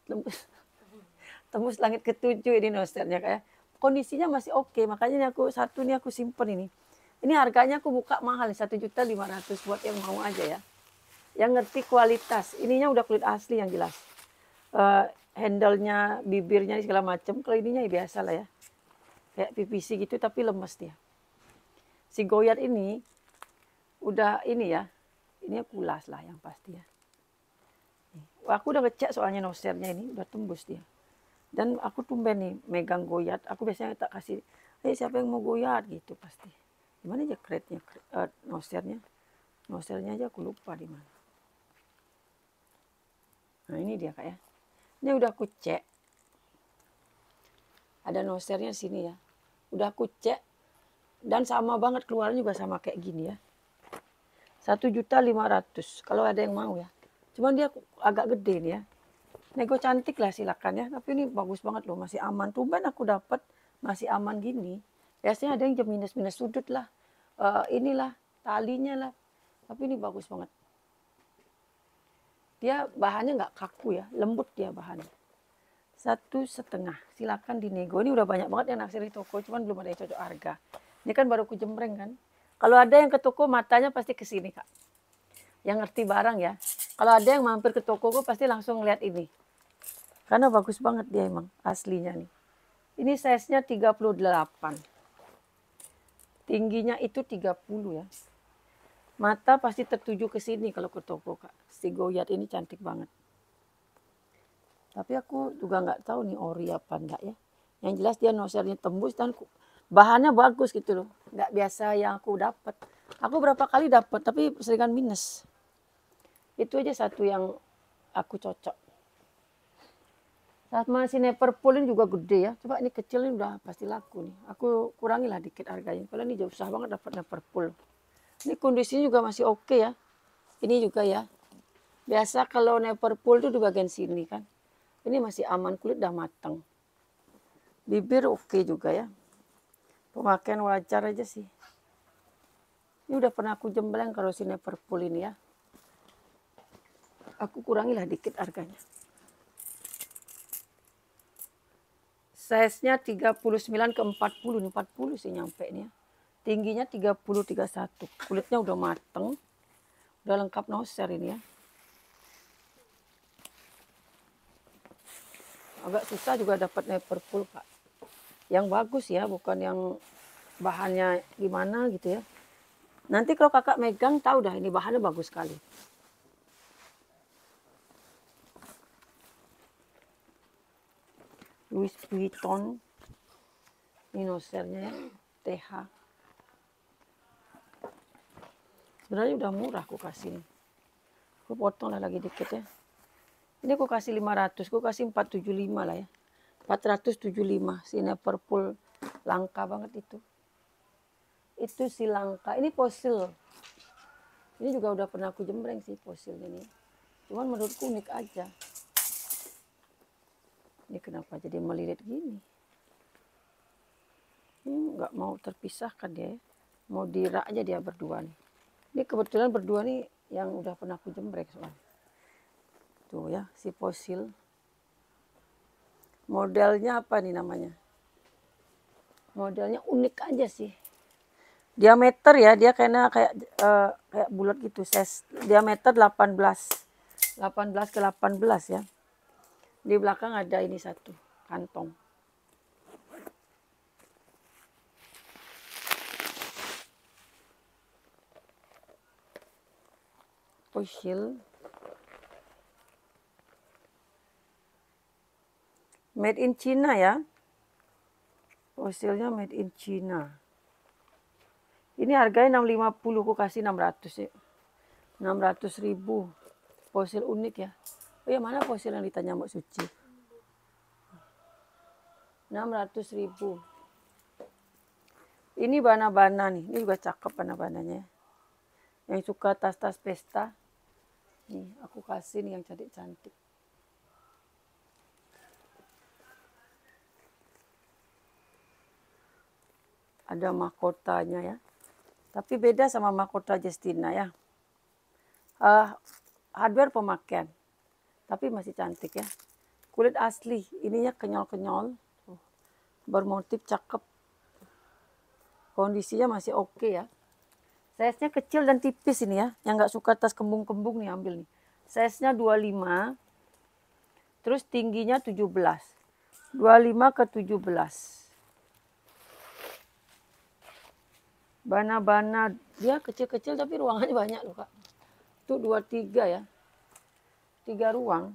Tembus langit ketujuh ini nosernya Kak ya. Kondisinya masih oke. Makanya ini aku satu ini aku simpen ini. Ini harganya aku buka mahal 1.500.000 buat yang mau aja ya. Yang ngerti kualitas. Ininya udah kulit asli yang jelas. Handle-nya, bibirnya segala macam. Kalau ininya ya biasa lah ya. Kayak PVC gitu tapi lemes dia. Si goyat ini udah ini ya. Ini kulas lah yang pasti ya. Aku udah ngecek soalnya nosernya ini udah tembus dia. Dan aku tumben nih megang goyat. Aku biasanya tak kasih, siapa yang mau goyat gitu pasti. Gimana aja krednya, nosernya. Nosernya aja aku lupa di mana. Nah ini dia Kak ya. Ini udah aku cek. Ada nosernya sini ya. Udah aku cek. Dan sama banget keluarnya juga sama kayak gini ya. 1.500.000 kalau ada yang mau ya. Cuman dia agak gede nih ya. Nego cantik lah silakan ya. Tapi ini bagus banget loh, masih aman. Tumben aku dapat masih aman gini. Biasanya ada yang jam minus-minus sudut lah. Inilah talinya lah. Tapi ini bagus banget. Dia bahannya nggak kaku ya, lembut dia bahannya. 1,5. Silakan dinego. Ini udah banyak banget yang naksir di toko, cuman belum ada yang cocok harga. Ini kan baru kujembreng kan. Kalau ada yang ke toko matanya pasti ke sini Kak. Yang ngerti barang ya. Kalau ada yang mampir ke toko gue pasti langsung lihat ini. Karena bagus banget dia emang aslinya nih. Ini size-nya 38. Tingginya itu 30 ya. Mata pasti tertuju ke sini kalau ke toko Kak. Si goyat ini cantik banget. Tapi aku juga nggak tahu nih ori apa enggak ya. Yang jelas dia nosernya tembus dan bahannya bagus gitu loh. Nggak biasa yang aku dapat. Aku berapa kali dapat tapi seringan minus. Itu aja satu yang aku cocok. Saat masih Neverpool ini juga gede ya. Coba ini kecil ini udah pasti laku nih. Aku kurangilah dikit harganya. Kalau ini jauh susah banget dapat Neverpool. Ini kondisinya juga masih oke ya. Ini juga ya. Biasa kalau Neverpool itu di bagian sini kan. Ini masih aman, kulit udah matang. Bibir oke juga ya. Pemakaian wajar aja sih. Ini udah pernah aku jembreng kalau si Neverpool ini ya. Aku kurangilah dikit harganya. Size-nya 39 ke 40. 40 sih nyampe nih ya. Tingginya 30, 31. Kulitnya udah mateng. Udah lengkap noser ini ya. Agak susah juga dapat Neverpool Kak. Yang bagus ya, bukan yang bahannya gimana gitu ya. Nanti kalau kakak megang tahu dah ini bahannya bagus sekali. Louis Vuitton. Ini nosernya ya. TH. Sebenarnya udah murah aku kasih ini. Aku potong lah lagi dikit ya. Ini aku kasih 500, aku kasih 475 lah ya. 475 si Neverpool langka banget itu. Itu si langka. Ini fosil. Ini juga udah pernah aku jembreng sih fosil ini. Cuman menurutku unik aja. Ini kenapa jadi melilit gini? Ini nggak mau terpisahkan dia ya. Mau dirak aja dia berdua nih. Ini kebetulan berdua nih yang udah pernah aku jembreng soalnya. Tuh ya, si fosil. Modelnya apa nih namanya? Modelnya unik aja sih. Diameter ya, dia kayak bulat gitu. Size diameter 18 ke 18 ya. Di belakang ada ini satu kantong. Fosil. Made in China ya. Fosilnya made in China. Ini harganya 650, aku kasih 600 ya. 600.000. Fosil unik ya. Oh ya, mana fosil yang ditanya Mbak Suci? 600.000. Ini bana-bana nih. Ini juga cakep bana-bananya. Yang suka tas-tas pesta. Nih, aku kasih nih yang cantik-cantik. Ada mahkotanya ya. Tapi beda sama mahkota Justina ya. Hardware pemakaian. Tapi masih cantik ya. Kulit asli. Ininya kenyal-kenyal. Bermotif cakep. Kondisinya masih oke ya. Size-nya kecil dan tipis ini ya. Yang nggak suka tas kembung-kembung nih ambil nih. Size-nya 25. Terus tingginya 17. 25 ke 17. Bana-bana dia kecil-kecil tapi ruangannya banyak loh Kak. Itu 23 ya. 3 ruang.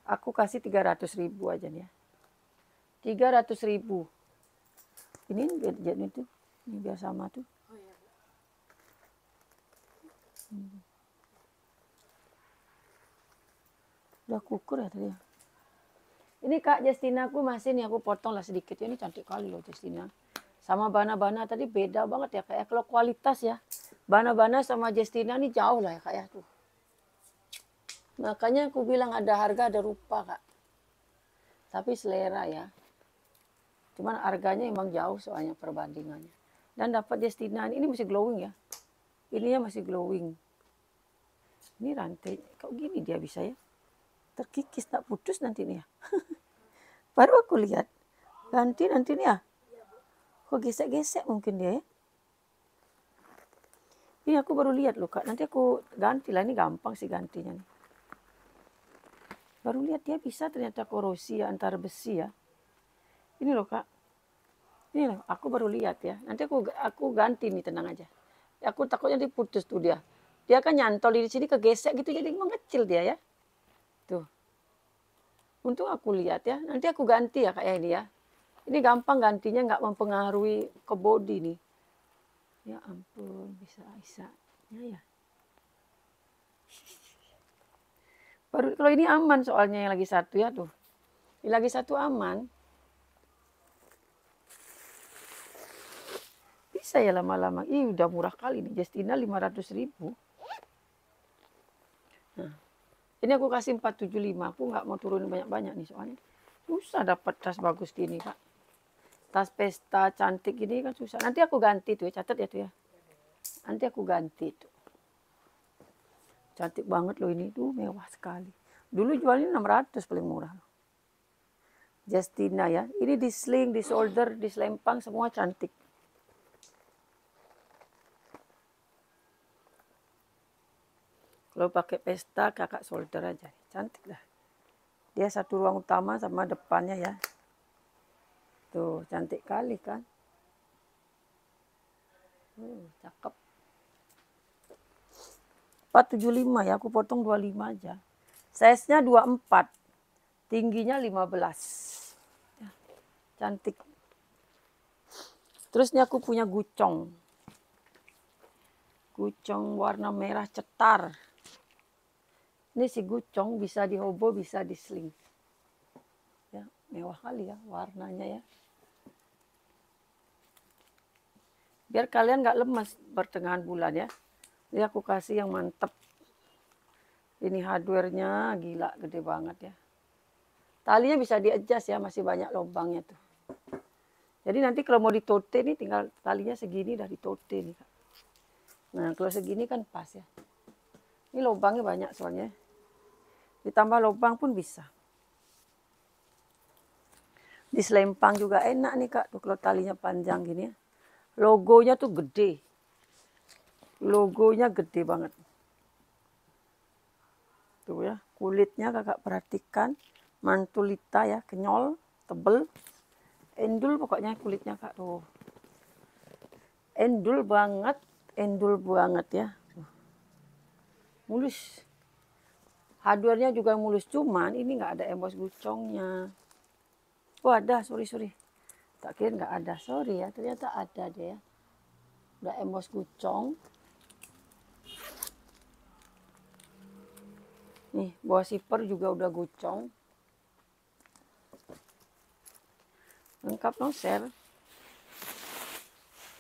Aku kasih 300.000 aja nih ya. 300.000. Ini tuh. Ini biar sama tuh. Udah kukur ya tadi ya. Ini Kak Justina aku masih nih, aku potong lah sedikit ya. Ini cantik kali loh Justina. Sama bana-bana tadi beda banget ya Kak ya. Kalau kualitas ya, bana-bana sama Justina ini jauh lah ya Kak ya tuh. Makanya aku bilang ada harga ada rupa Kak. Tapi selera ya. Cuman harganya emang jauh soalnya perbandingannya. Dan dapat Justina ini masih glowing ya. Ininya masih glowing. Ini rantai, kok gini dia bisa ya? Terkikis, tak putus nanti nih ya. Baru aku lihat. Ganti nanti nih ya. Kok gesek-gesek mungkin dia ya. Ini aku baru lihat loh Kak. Nanti aku ganti lah. Ini gampang sih gantinya nih. Baru lihat dia bisa ternyata korosi ya, antara besi ya. Ini loh Kak. Ini loh, aku baru lihat ya. Nanti aku ganti nih, tenang aja. Aku takutnya diputus tuh dia. Dia kan nyantol di sini kegesek gitu jadi mengecil dia ya. Tuh. Untung aku lihat ya. Nanti aku ganti ya kayak ini ya. Ini gampang gantinya, nggak mempengaruhi ke body nih. Ya ampun, bisa-bisanya ya. Baru kalau ini aman soalnya yang lagi satu ya tuh. Yang lagi satu aman. Bisa ya lama-lama. Ih udah murah kali nih. Justina 500.000. Nah. Ini aku kasih 475. Aku nggak mau turunin banyak-banyak nih soalnya. Susah dapat tas bagus gini Kak. Tas pesta cantik gini kan susah. Nanti aku ganti tuh ya. Catat ya tuh ya. Nanti aku ganti tuh. Cantik banget loh ini. Tuh mewah sekali. Dulu jualnya 600 paling murah. Justina ya. Ini di sling, di shoulder, di selempang semua cantik. Kalau pakai pesta kakak solder aja. Cantik dah. Dia satu ruang utama sama depannya ya. Tuh cantik kali kan. Cakep. 475 ya. Aku potong 25 aja. Size-nya 24. Tingginya 15. Ya, cantik. Terus ini aku punya gucong. Gucong warna merah cetar. Ini si gucong bisa dihobo, bisa di sling. Ya, mewah kali ya warnanya ya. Biar kalian nggak lemas pertengahan bulan ya. Jadi aku kasih yang mantep. Ini hardware-nya gila, gede banget ya. Talinya bisa di-adjust ya, masih banyak lubangnya tuh. Jadi nanti kalau mau ditote nih tinggal talinya segini udah ditote nih Kak. Nah kalau segini kan pas ya. Ini lubangnya banyak soalnya. Ditambah lubang pun bisa. Di selempang juga enak nih Kak, tuh kalau talinya panjang gini ya. Logonya tuh gede. Logonya gede banget. Tuh ya, kulitnya Kakak perhatikan. Mantulita ya, kenyol, tebel. Endul pokoknya kulitnya Kak tuh. Endul banget ya. Mulus. Hardware-nya juga mulus, cuman ini nggak ada embos gucongnya. Oh ada, sorry. Tak kira nggak ada, sorry ya, ternyata ada deh ya. Udah embos gucong. Nih, bawah zipper juga udah gucong. Lengkap noser.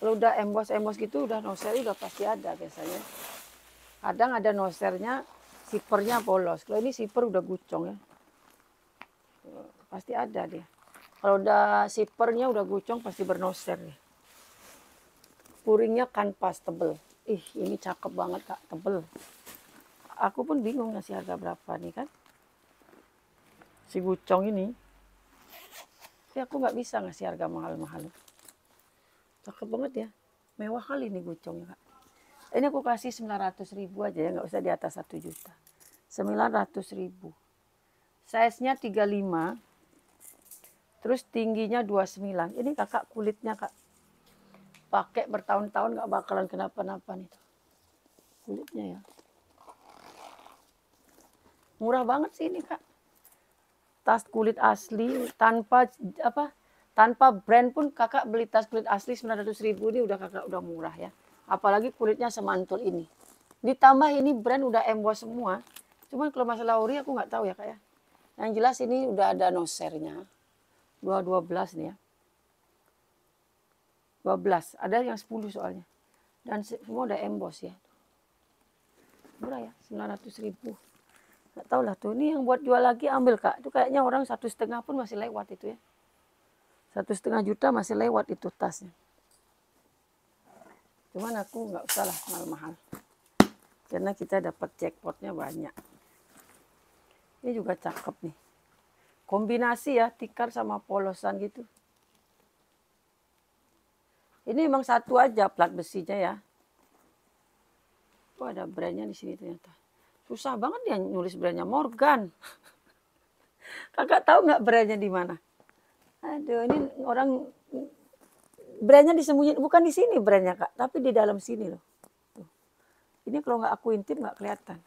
Kalau udah embos gitu, udah noser udah pasti ada biasanya. Kadang ada nosernya, zippernya polos. Kalau ini zipper udah gucong ya. Pasti ada dia. Kalau udah zippernya udah gucong pasti bernoser ya. Puringnya kanvas tebel. Ih, ini cakep banget Kak, tebel. Aku pun bingung ngasih harga berapa nih kan. Si gucong ini. Tapi aku nggak bisa ngasih harga mahal-mahal. Cakep banget ya. Mewah kali nih gucongnya Kak. Ini aku kasih 900.000 aja ya, nggak usah di atas 1 juta. 900.000. Size-nya 35. Terus tingginya 29. Ini Kakak kulitnya Kak. Pakai bertahun-tahun nggak bakalan kenapa-napa nih. Kulitnya ya. Murah banget sih ini Kak. Tas kulit asli tanpa brand pun Kakak beli tas kulit asli 900.000 ini udah Kakak udah murah ya. Apalagi kulitnya semantul ini. Ditambah ini brand udah emboss semua. Cuman kalau masalah ori aku nggak tahu ya Kak ya. Yang jelas ini udah ada nosernya. 12 nih ya. 12, ada yang 10 soalnya. Dan semua udah emboss ya. Murah ya, 900.000. Nggak tahu lah tuh, ini yang buat jual lagi ambil Kak. Itu kayaknya orang 1,5 pun masih lewat itu ya. 1,5 juta masih lewat itu tasnya. Cuman aku nggak usah lah mahal-mahal. Karena kita dapat jackpotnya banyak. Ini juga cakep nih. Kombinasi ya, tikar sama polosan gitu. Ini emang satu aja plat besinya ya. Oh ada brandnya di sini ternyata. Susah banget dia nulis brandnya Morgan. Kakak tahu nggak brandnya di mana? Aduh, ini orang brandnya disembunyikan, bukan di sini brandnya Kak, tapi di dalam sini loh. Tuh. Ini kalau nggak aku intip nggak kelihatan.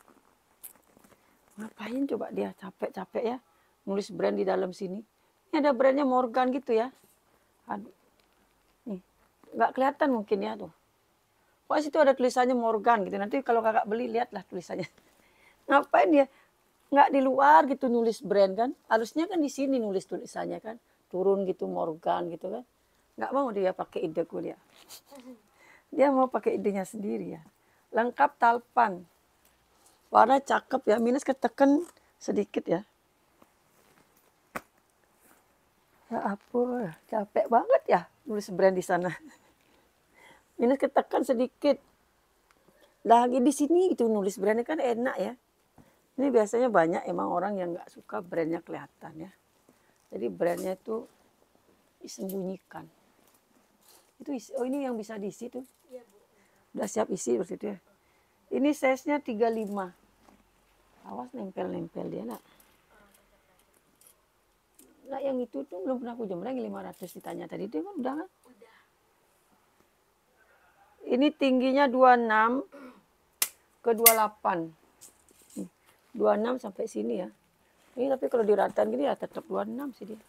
Ngapain coba dia capek-capek ya nulis brand di dalam sini. Ini ada brandnya Morgan gitu ya. Aduh, nih nggak kelihatan mungkin ya tuh. Pokoknya situ ada tulisannya Morgan gitu. Nanti kalau Kakak beli lihatlah tulisannya. Ngapain dia? Nggak di luar gitu nulis brand kan. Harusnya kan di sini nulis tulisannya kan. Turun gitu Morgan gitu kan. Nggak mau dia pakai ideku dia. Dia mau pakai idenya sendiri ya. Lengkap talpan. Warna cakep ya. Minus ketekan sedikit ya. Ya ampun, capek banget ya nulis brand di sana. Minus ketekan sedikit. Lagi di sini gitu nulis brandnya kan enak ya. Ini biasanya banyak emang orang yang nggak suka brandnya kelihatan ya. Jadi brandnya itu disembunyikan. Itu isi, oh ini yang bisa diisi tuh. Iya Bu. Udah siap isi seperti itu ya. Ini size-nya 35. Awas nempel-nempel dia nak. Nah yang itu tuh belum pernah aku jembreng 500 ditanya tadi itu kan udah kan? Udah. Ini tingginya 26 ke 28. 26 sampai sini ya. Ini tapi kalau diratain gini ya tetap 26 sih dia.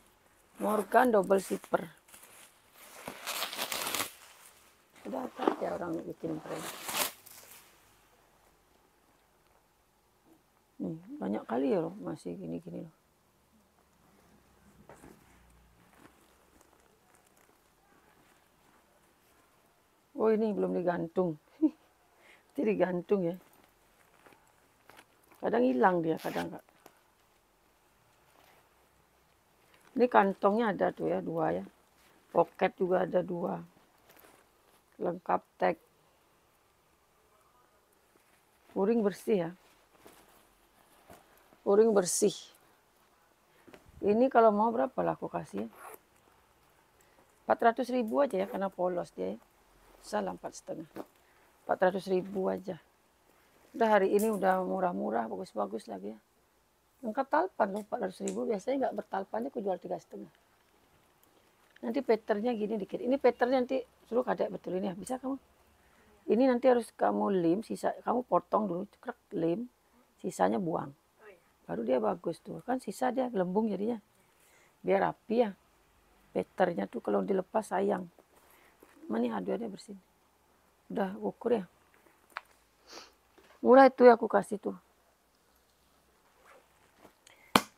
Morgan double zipper. Udah ya orang bikin brand. Nih, banyak kali ya loh masih gini-gini loh. Oh ini belum digantung. Itu digantung ya. Kadang hilang dia, kadang enggak. Ini kantongnya ada tuh ya, 2 ya. Pocket juga ada 2. Lengkap tag. Puring bersih ya. Puring bersih. Ini kalau mau berapa lah aku kasih ya. 400.000 aja ya, karena polos dia ya. Salah 4,5. 400.000 aja. Udah hari ini udah murah-murah, bagus-bagus lagi ya. Lengkap talpan loh 400.000, biasanya nggak bertalpannya aku jual 3,5. Nanti patternnya gini dikit. Ini patternnya nanti suruh kadek betul ini ya, bisa kamu? Ini nanti harus kamu lim, sisa kamu potong dulu, cekrek lim, sisanya buang. Baru dia bagus tuh, kan sisa dia gelembung jadinya. Biar rapi ya. Patternnya tuh kalau dilepas sayang. Mana hardware-nya bersih. Udah ukur ya. Murah itu ya aku kasih tuh.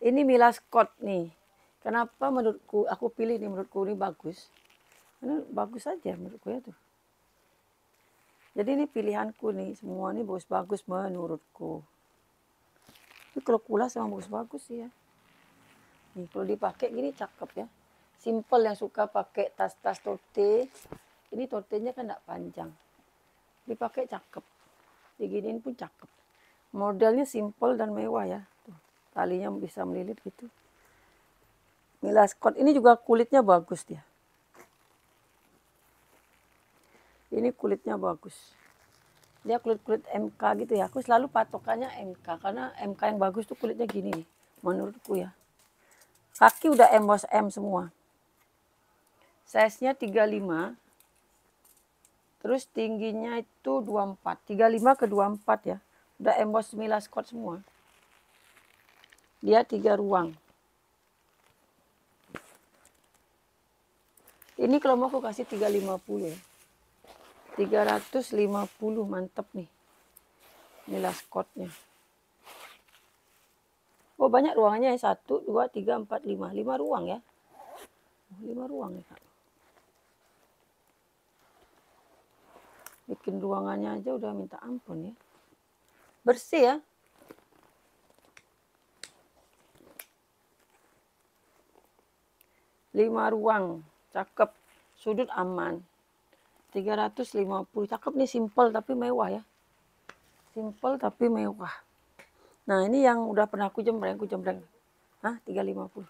Ini Mila Scott nih. Kenapa menurutku, aku pilih nih, menurutku ini bagus. Ini bagus aja menurutku ya tuh. Jadi ini pilihanku nih, semua ini bagus-bagus menurutku. Ini kalau kulas emang bagus-bagus sih ya. Nih kalau dipakai gini cakep ya. Simple yang suka pakai tas-tas tote. Ini totenya kan enggak panjang. Dipakai cakep. Diginiin pun cakep. Modelnya simple dan mewah ya. Tuh, talinya bisa melilit gitu. Mila Scott ini juga kulitnya bagus dia. Ini kulitnya bagus. Dia kulit-kulit MK gitu ya. Aku selalu patokannya MK. Karena MK yang bagus tuh kulitnya gini nih. Menurutku ya. Kaki udah emboss M semua. Size-nya 35. Terus tingginya itu 24. 35 ke 24 ya. Udah emboss Mila Scott semua. Dia 3 ruang. Ini kalau mau aku kasih 350 ya. 350 mantep nih. Mila Scott-nya. Oh banyak ruangannya ya. 1, 2, 3, 4, 5. 5 ruang ya. 5 ruang ya Kak. Bikin ruangannya aja udah minta ampun ya. Bersih ya. Lima ruang. Cakep. Sudut aman. 350. Cakep nih, simple tapi mewah ya. Simple tapi mewah. Nah ini yang udah pernah aku jembreng. Hah? 350.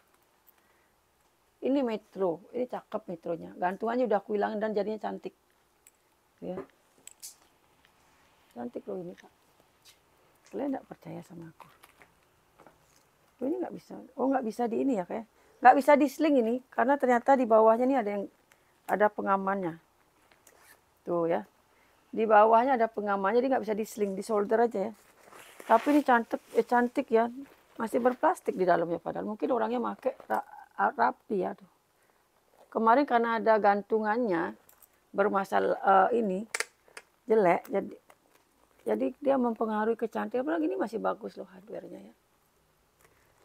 Ini metro. Ini cakep metronya. Gantungannya udah aku hilangin dan jadinya cantik. Ya. Cantik loh ini Kak. Kalian nggak percaya sama aku. Oh, ini nggak bisa. Oh nggak bisa di ini ya kayak. Nggak bisa di sling ini. Karena ternyata di bawahnya ini ada pengamannya. Tuh ya. Di bawahnya ada pengamannya, jadi nggak bisa di sling, di solder aja ya. Tapi ini cantik ya. Masih berplastik di dalamnya padahal. Mungkin orangnya pakai rapi ya. Tuh. Kemarin karena ada gantungannya bermasalah ini jelek, jadi dia mempengaruhi kecantikan. Apalagi ini masih bagus loh hardware-nya ya.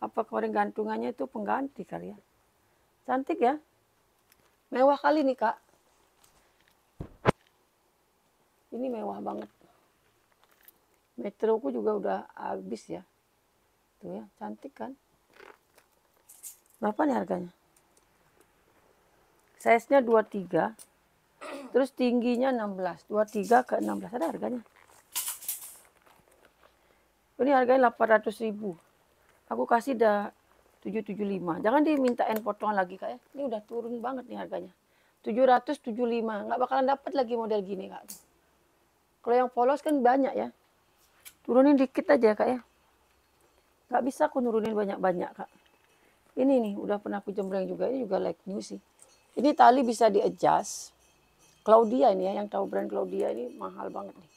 Apa kemarin gantungannya itu pengganti kali ya. Cantik ya. Mewah kali nih Kak. Ini mewah banget. Metroku juga udah habis ya. Tuh ya, cantik kan. Berapa nih harganya? Size-nya 23. Terus tingginya 16. 23 ke 16. Ada harganya. Ini harganya 800.000. Aku kasih udah 775. Jangan dimintain potongan lagi Kak ya. Ini udah turun banget nih harganya. 775. Nggak bakalan dapat lagi model gini Kak. Kalau yang polos kan banyak ya. Turunin dikit aja Kak ya. Nggak bisa aku nurunin banyak-banyak Kak. Ini nih udah pernah aku jembreng juga. Ini juga like new sih. Ini tali bisa di-adjust. Claudia ini ya. Yang tahu brand Claudia ini mahal banget nih.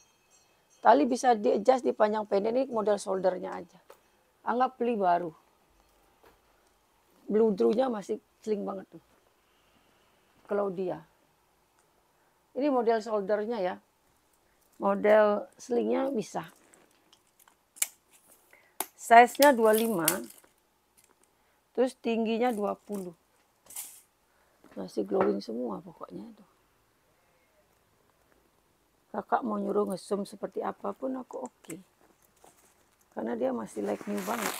Tali bisa di-adjust di panjang pendek. Ini model soldernya aja. Anggap beli baru. Bludrunya masih sling banget tuh. Claudia. Ini model soldernya ya. Model slingnya bisa. Size-nya 25. Terus tingginya 20. Masih glowing semua pokoknya itu. Kakak mau nyuruh ngesum seperti apapun aku oke. Karena dia masih like new banget.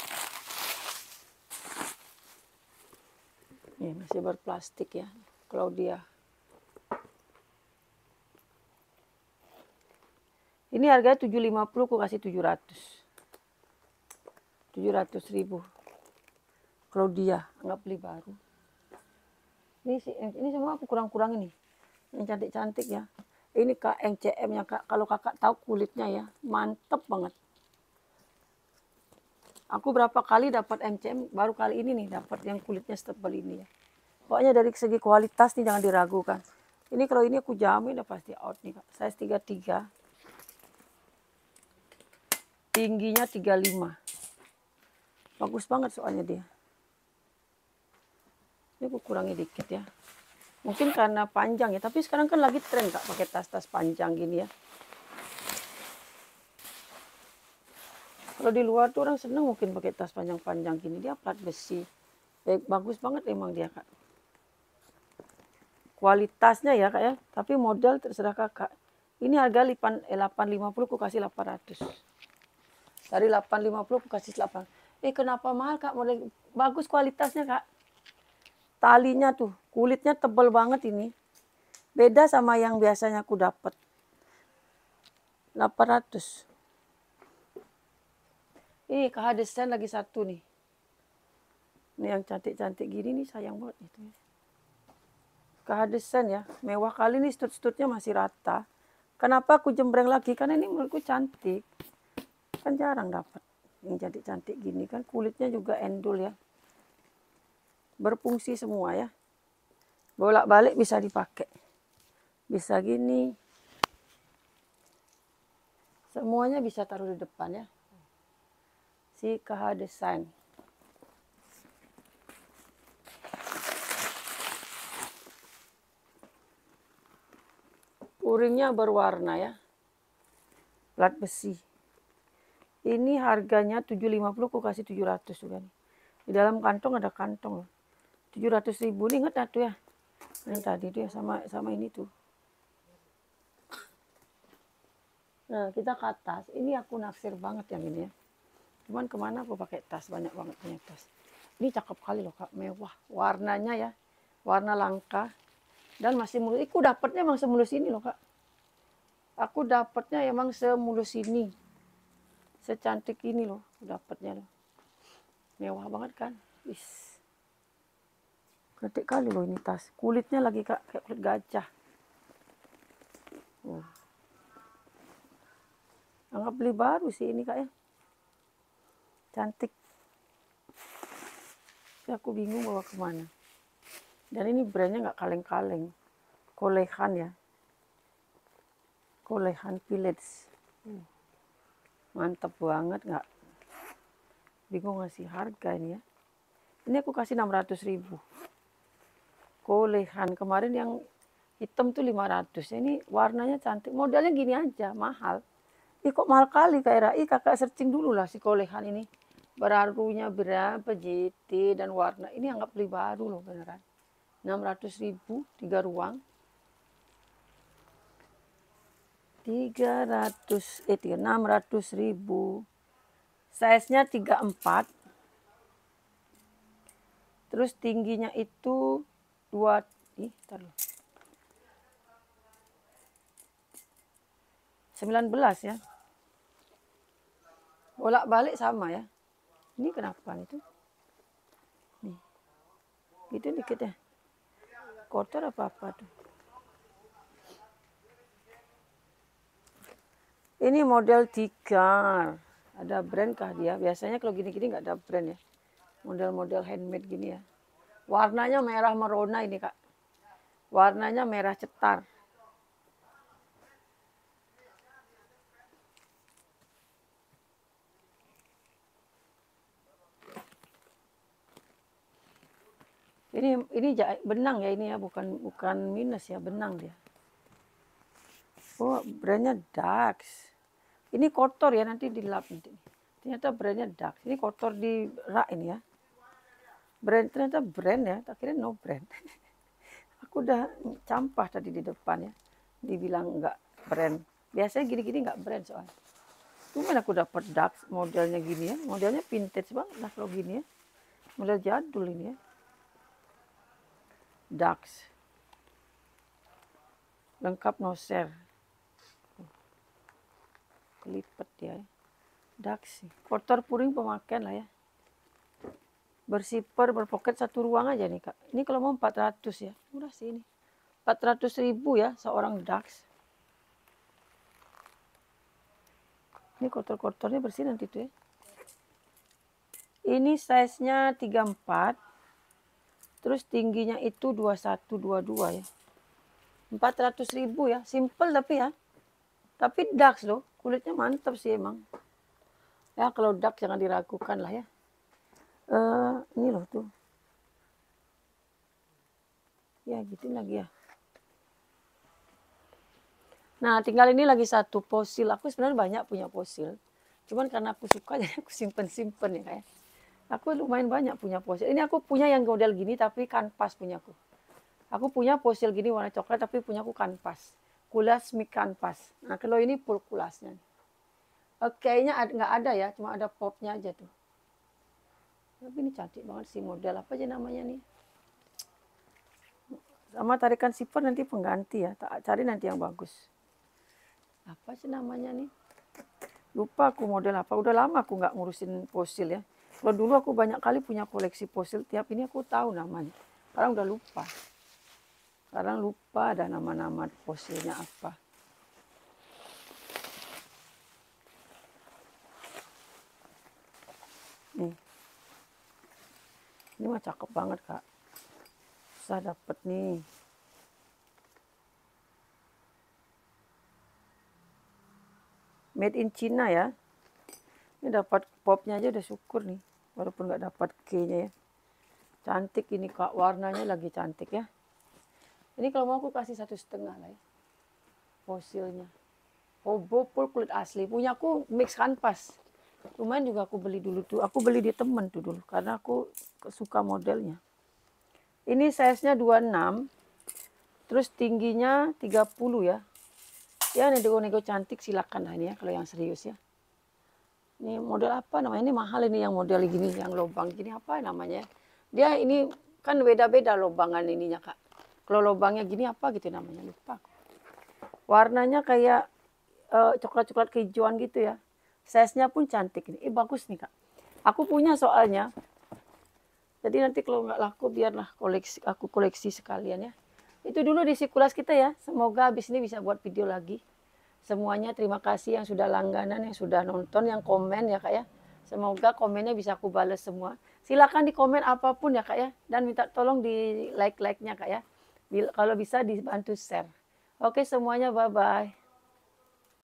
Nih masih berplastik ya. Claudia. Ini harganya 750, aku kasih 700. 700.000. Claudia, anggap beli baru. Ini semua aku kurang-kurang ini. Yang cantik-cantik ya. Ini Kak MCM-nya Kak. Kalau Kakak tahu kulitnya ya, mantep banget. Aku berapa kali dapat MCM, baru kali ini nih dapat yang kulitnya setebal ini ya. Pokoknya dari segi kualitas nih jangan diragukan. Ini kalau ini aku jamin udah pasti out nih Kak. Size 33. Tingginya 35. Bagus banget soalnya dia. Ini aku kurangi dikit ya. Mungkin karena panjang ya, tapi sekarang kan lagi tren Kak pakai tas-tas panjang gini ya. Kalau di luar tuh orang seneng mungkin pakai tas panjang-panjang gini, dia plat besi. Bagus banget emang dia Kak. Kualitasnya ya Kak ya, tapi model terserah Kakak. Ini harga 850 aku kasih 800. Dari 850 aku kasih 8. Kenapa mahal Kak? Model bagus kualitasnya Kak. Talinya tuh, kulitnya tebal banget ini. Beda sama yang biasanya aku dapat. 800. Ini KH Desain lagi satu nih. Ini yang cantik-cantik gini nih sayang banget itu ya. KH Desain ya, mewah kali nih, stud-studnya masih rata. Kenapa aku jembreng lagi? Karena ini menurutku cantik. Kan jarang dapat yang cantik-cantik gini kan, kulitnya juga endul ya. Berfungsi semua ya. Bolak-balik bisa dipakai. Bisa gini. Semuanya bisa taruh di depan ya. Si KH Desain. Puringnya berwarna ya. Plat besi. Ini harganya 750, aku kasih 700 juga nih. Di dalam kantong ada kantong loh. 700.000 nih, ingat tuh ya. Yang tadi tuh ya, sama ini tuh. Nah, kita ke atas. Ini aku naksir banget yang ini ya. Cuman kemana aku pakai tas, banyak banget punya tas. Ini cakep kali loh Kak, mewah. Warnanya ya, warna langka. Dan masih mulus. Aku dapatnya emang semulus ini loh Kak. Aku dapatnya emang semulus ini. Secantik ini loh, dapatnya loh. Mewah banget kan. Is. Gede kali loh ini tas. Kulitnya lagi Kak, kayak kulit gajah. Anggap beli baru sih ini Kak ya. Cantik. Tapi aku bingung bawa kemana. Dan ini brandnya nggak kaleng-kaleng. Kolehan ya. Kolehan Village. Mantap banget nggak? Bingung ngasih harga ini ya. Ini aku kasih 600.000. Kolehan kemarin yang hitam tuh 500. Ini warnanya cantik. Modelnya gini aja, mahal. Kok mahal kali Kak Era? Kakak searching dulu lah si kolehan ini. Berharganya berapa JT dan warna. Ini anggap beli baru loh beneran. 600.000, 3 ruang. 600.000. Size-nya 34. Terus tingginya itu 19 ya. Bolak-balik sama ya. Ini kenapa itu? Nih. Gitu dikit ya. Kotor apa-apa tuh. Ini model tikar. Ada brand kah dia? Biasanya kalau gini-gini nggak ada brand ya. Model-model handmade gini ya. Warnanya merah merona ini Kak. Warnanya merah cetar. Ini benang ya ini ya, bukan minus ya, benang dia. Oh, brandnya Dax. Ini kotor ya, nanti dilap nanti. Ternyata brandnya Dax. Ini kotor di rak ini ya. Ternyata brand ya, tak kira no brand. Aku udah campah tadi di depan ya. Dibilang enggak brand. Biasanya gini-gini enggak brand soalnya. Cuman aku dapat Dax modelnya gini ya. Modelnya vintage banget lah kalau gini ya. Model jadul ini ya. Dax. Lengkap no share. Kelipet ya. Dax. Kotor puring pemakaian lah ya. Bersipper, berpoket satu ruang aja nih Kak. Ini kalau mau 400 ya, murah sih ini. 400.000 ya seorang Dachs. Ini kotor-kotornya bersih nanti tuh ya. Ini size-nya 34. Terus tingginya itu 21, 22 ya. 400.000 ya, simple tapi ya. Tapi Dachs loh, kulitnya mantap sih emang. Ya kalau Dachs jangan diragukan lah ya. Ini loh tuh. Ya gitu lagi ya. Nah tinggal ini lagi satu fosil. Aku sebenarnya banyak punya fosil. Cuman karena aku suka jadi aku simpen-simpen ya kayak. Aku lumayan banyak punya fosil. Ini aku punya yang model gini tapi kanvas punyaku. Aku punya fosil gini warna coklat tapi punyaku kanvas. Kulas mic kanvas. Nah kalau ini full kulasnya. Kayaknya nggak ada ya, cuma ada popnya aja tuh. Tapi ini cantik banget sih model apa aja namanya nih. Sama tarikan sipon nanti pengganti ya. Cari nanti yang bagus. Apa sih namanya nih? Lupa aku model apa. Udah lama aku nggak ngurusin fosil ya. Kalau dulu aku banyak kali punya koleksi fosil, tiap ini aku tahu namanya. Sekarang udah lupa. Sekarang lupa ada nama-nama fosilnya apa. Nih. Ini mah cakep banget Kak. Susah dapet nih. Made in China ya. Ini dapat popnya aja udah syukur nih. Walaupun nggak dapat K-nya ya. Cantik ini Kak, warnanya lagi cantik ya. Ini kalau mau aku kasih 1,5 lah ya. Fosilnya. Hobo full kulit asli. Punya aku mix kanvas. Lumayan juga aku beli dulu tuh. Aku beli di temen tuh dulu. Karena aku suka modelnya. Ini size-nya 26. Terus tingginya 30 ya. Ya nego-nego cantik silakan lah ini ya. Kalau yang serius ya. Ini model apa namanya? Ini mahal ini yang model gini, yang lubang gini apa namanya? Dia ini kan beda-beda lubangan ininya Kak. Kalau lubangnya gini apa gitu namanya, lupa. Warnanya kayak coklat-coklat kehijauan gitu ya. Size-nya pun cantik ini. Bagus nih Kak. Aku punya soalnya. Jadi nanti kalau nggak laku biarlah aku koleksi sekalian ya. Itu dulu di Sikulas kita ya. Semoga habis ini bisa buat video lagi. Semuanya terima kasih yang sudah langganan, yang sudah nonton, yang komen ya Kak ya. Semoga komennya bisa aku balas semua. Silakan di komen apapun ya Kak ya. Dan minta tolong di like-nya Kak ya. Kalau bisa dibantu share. Oke semuanya bye-bye.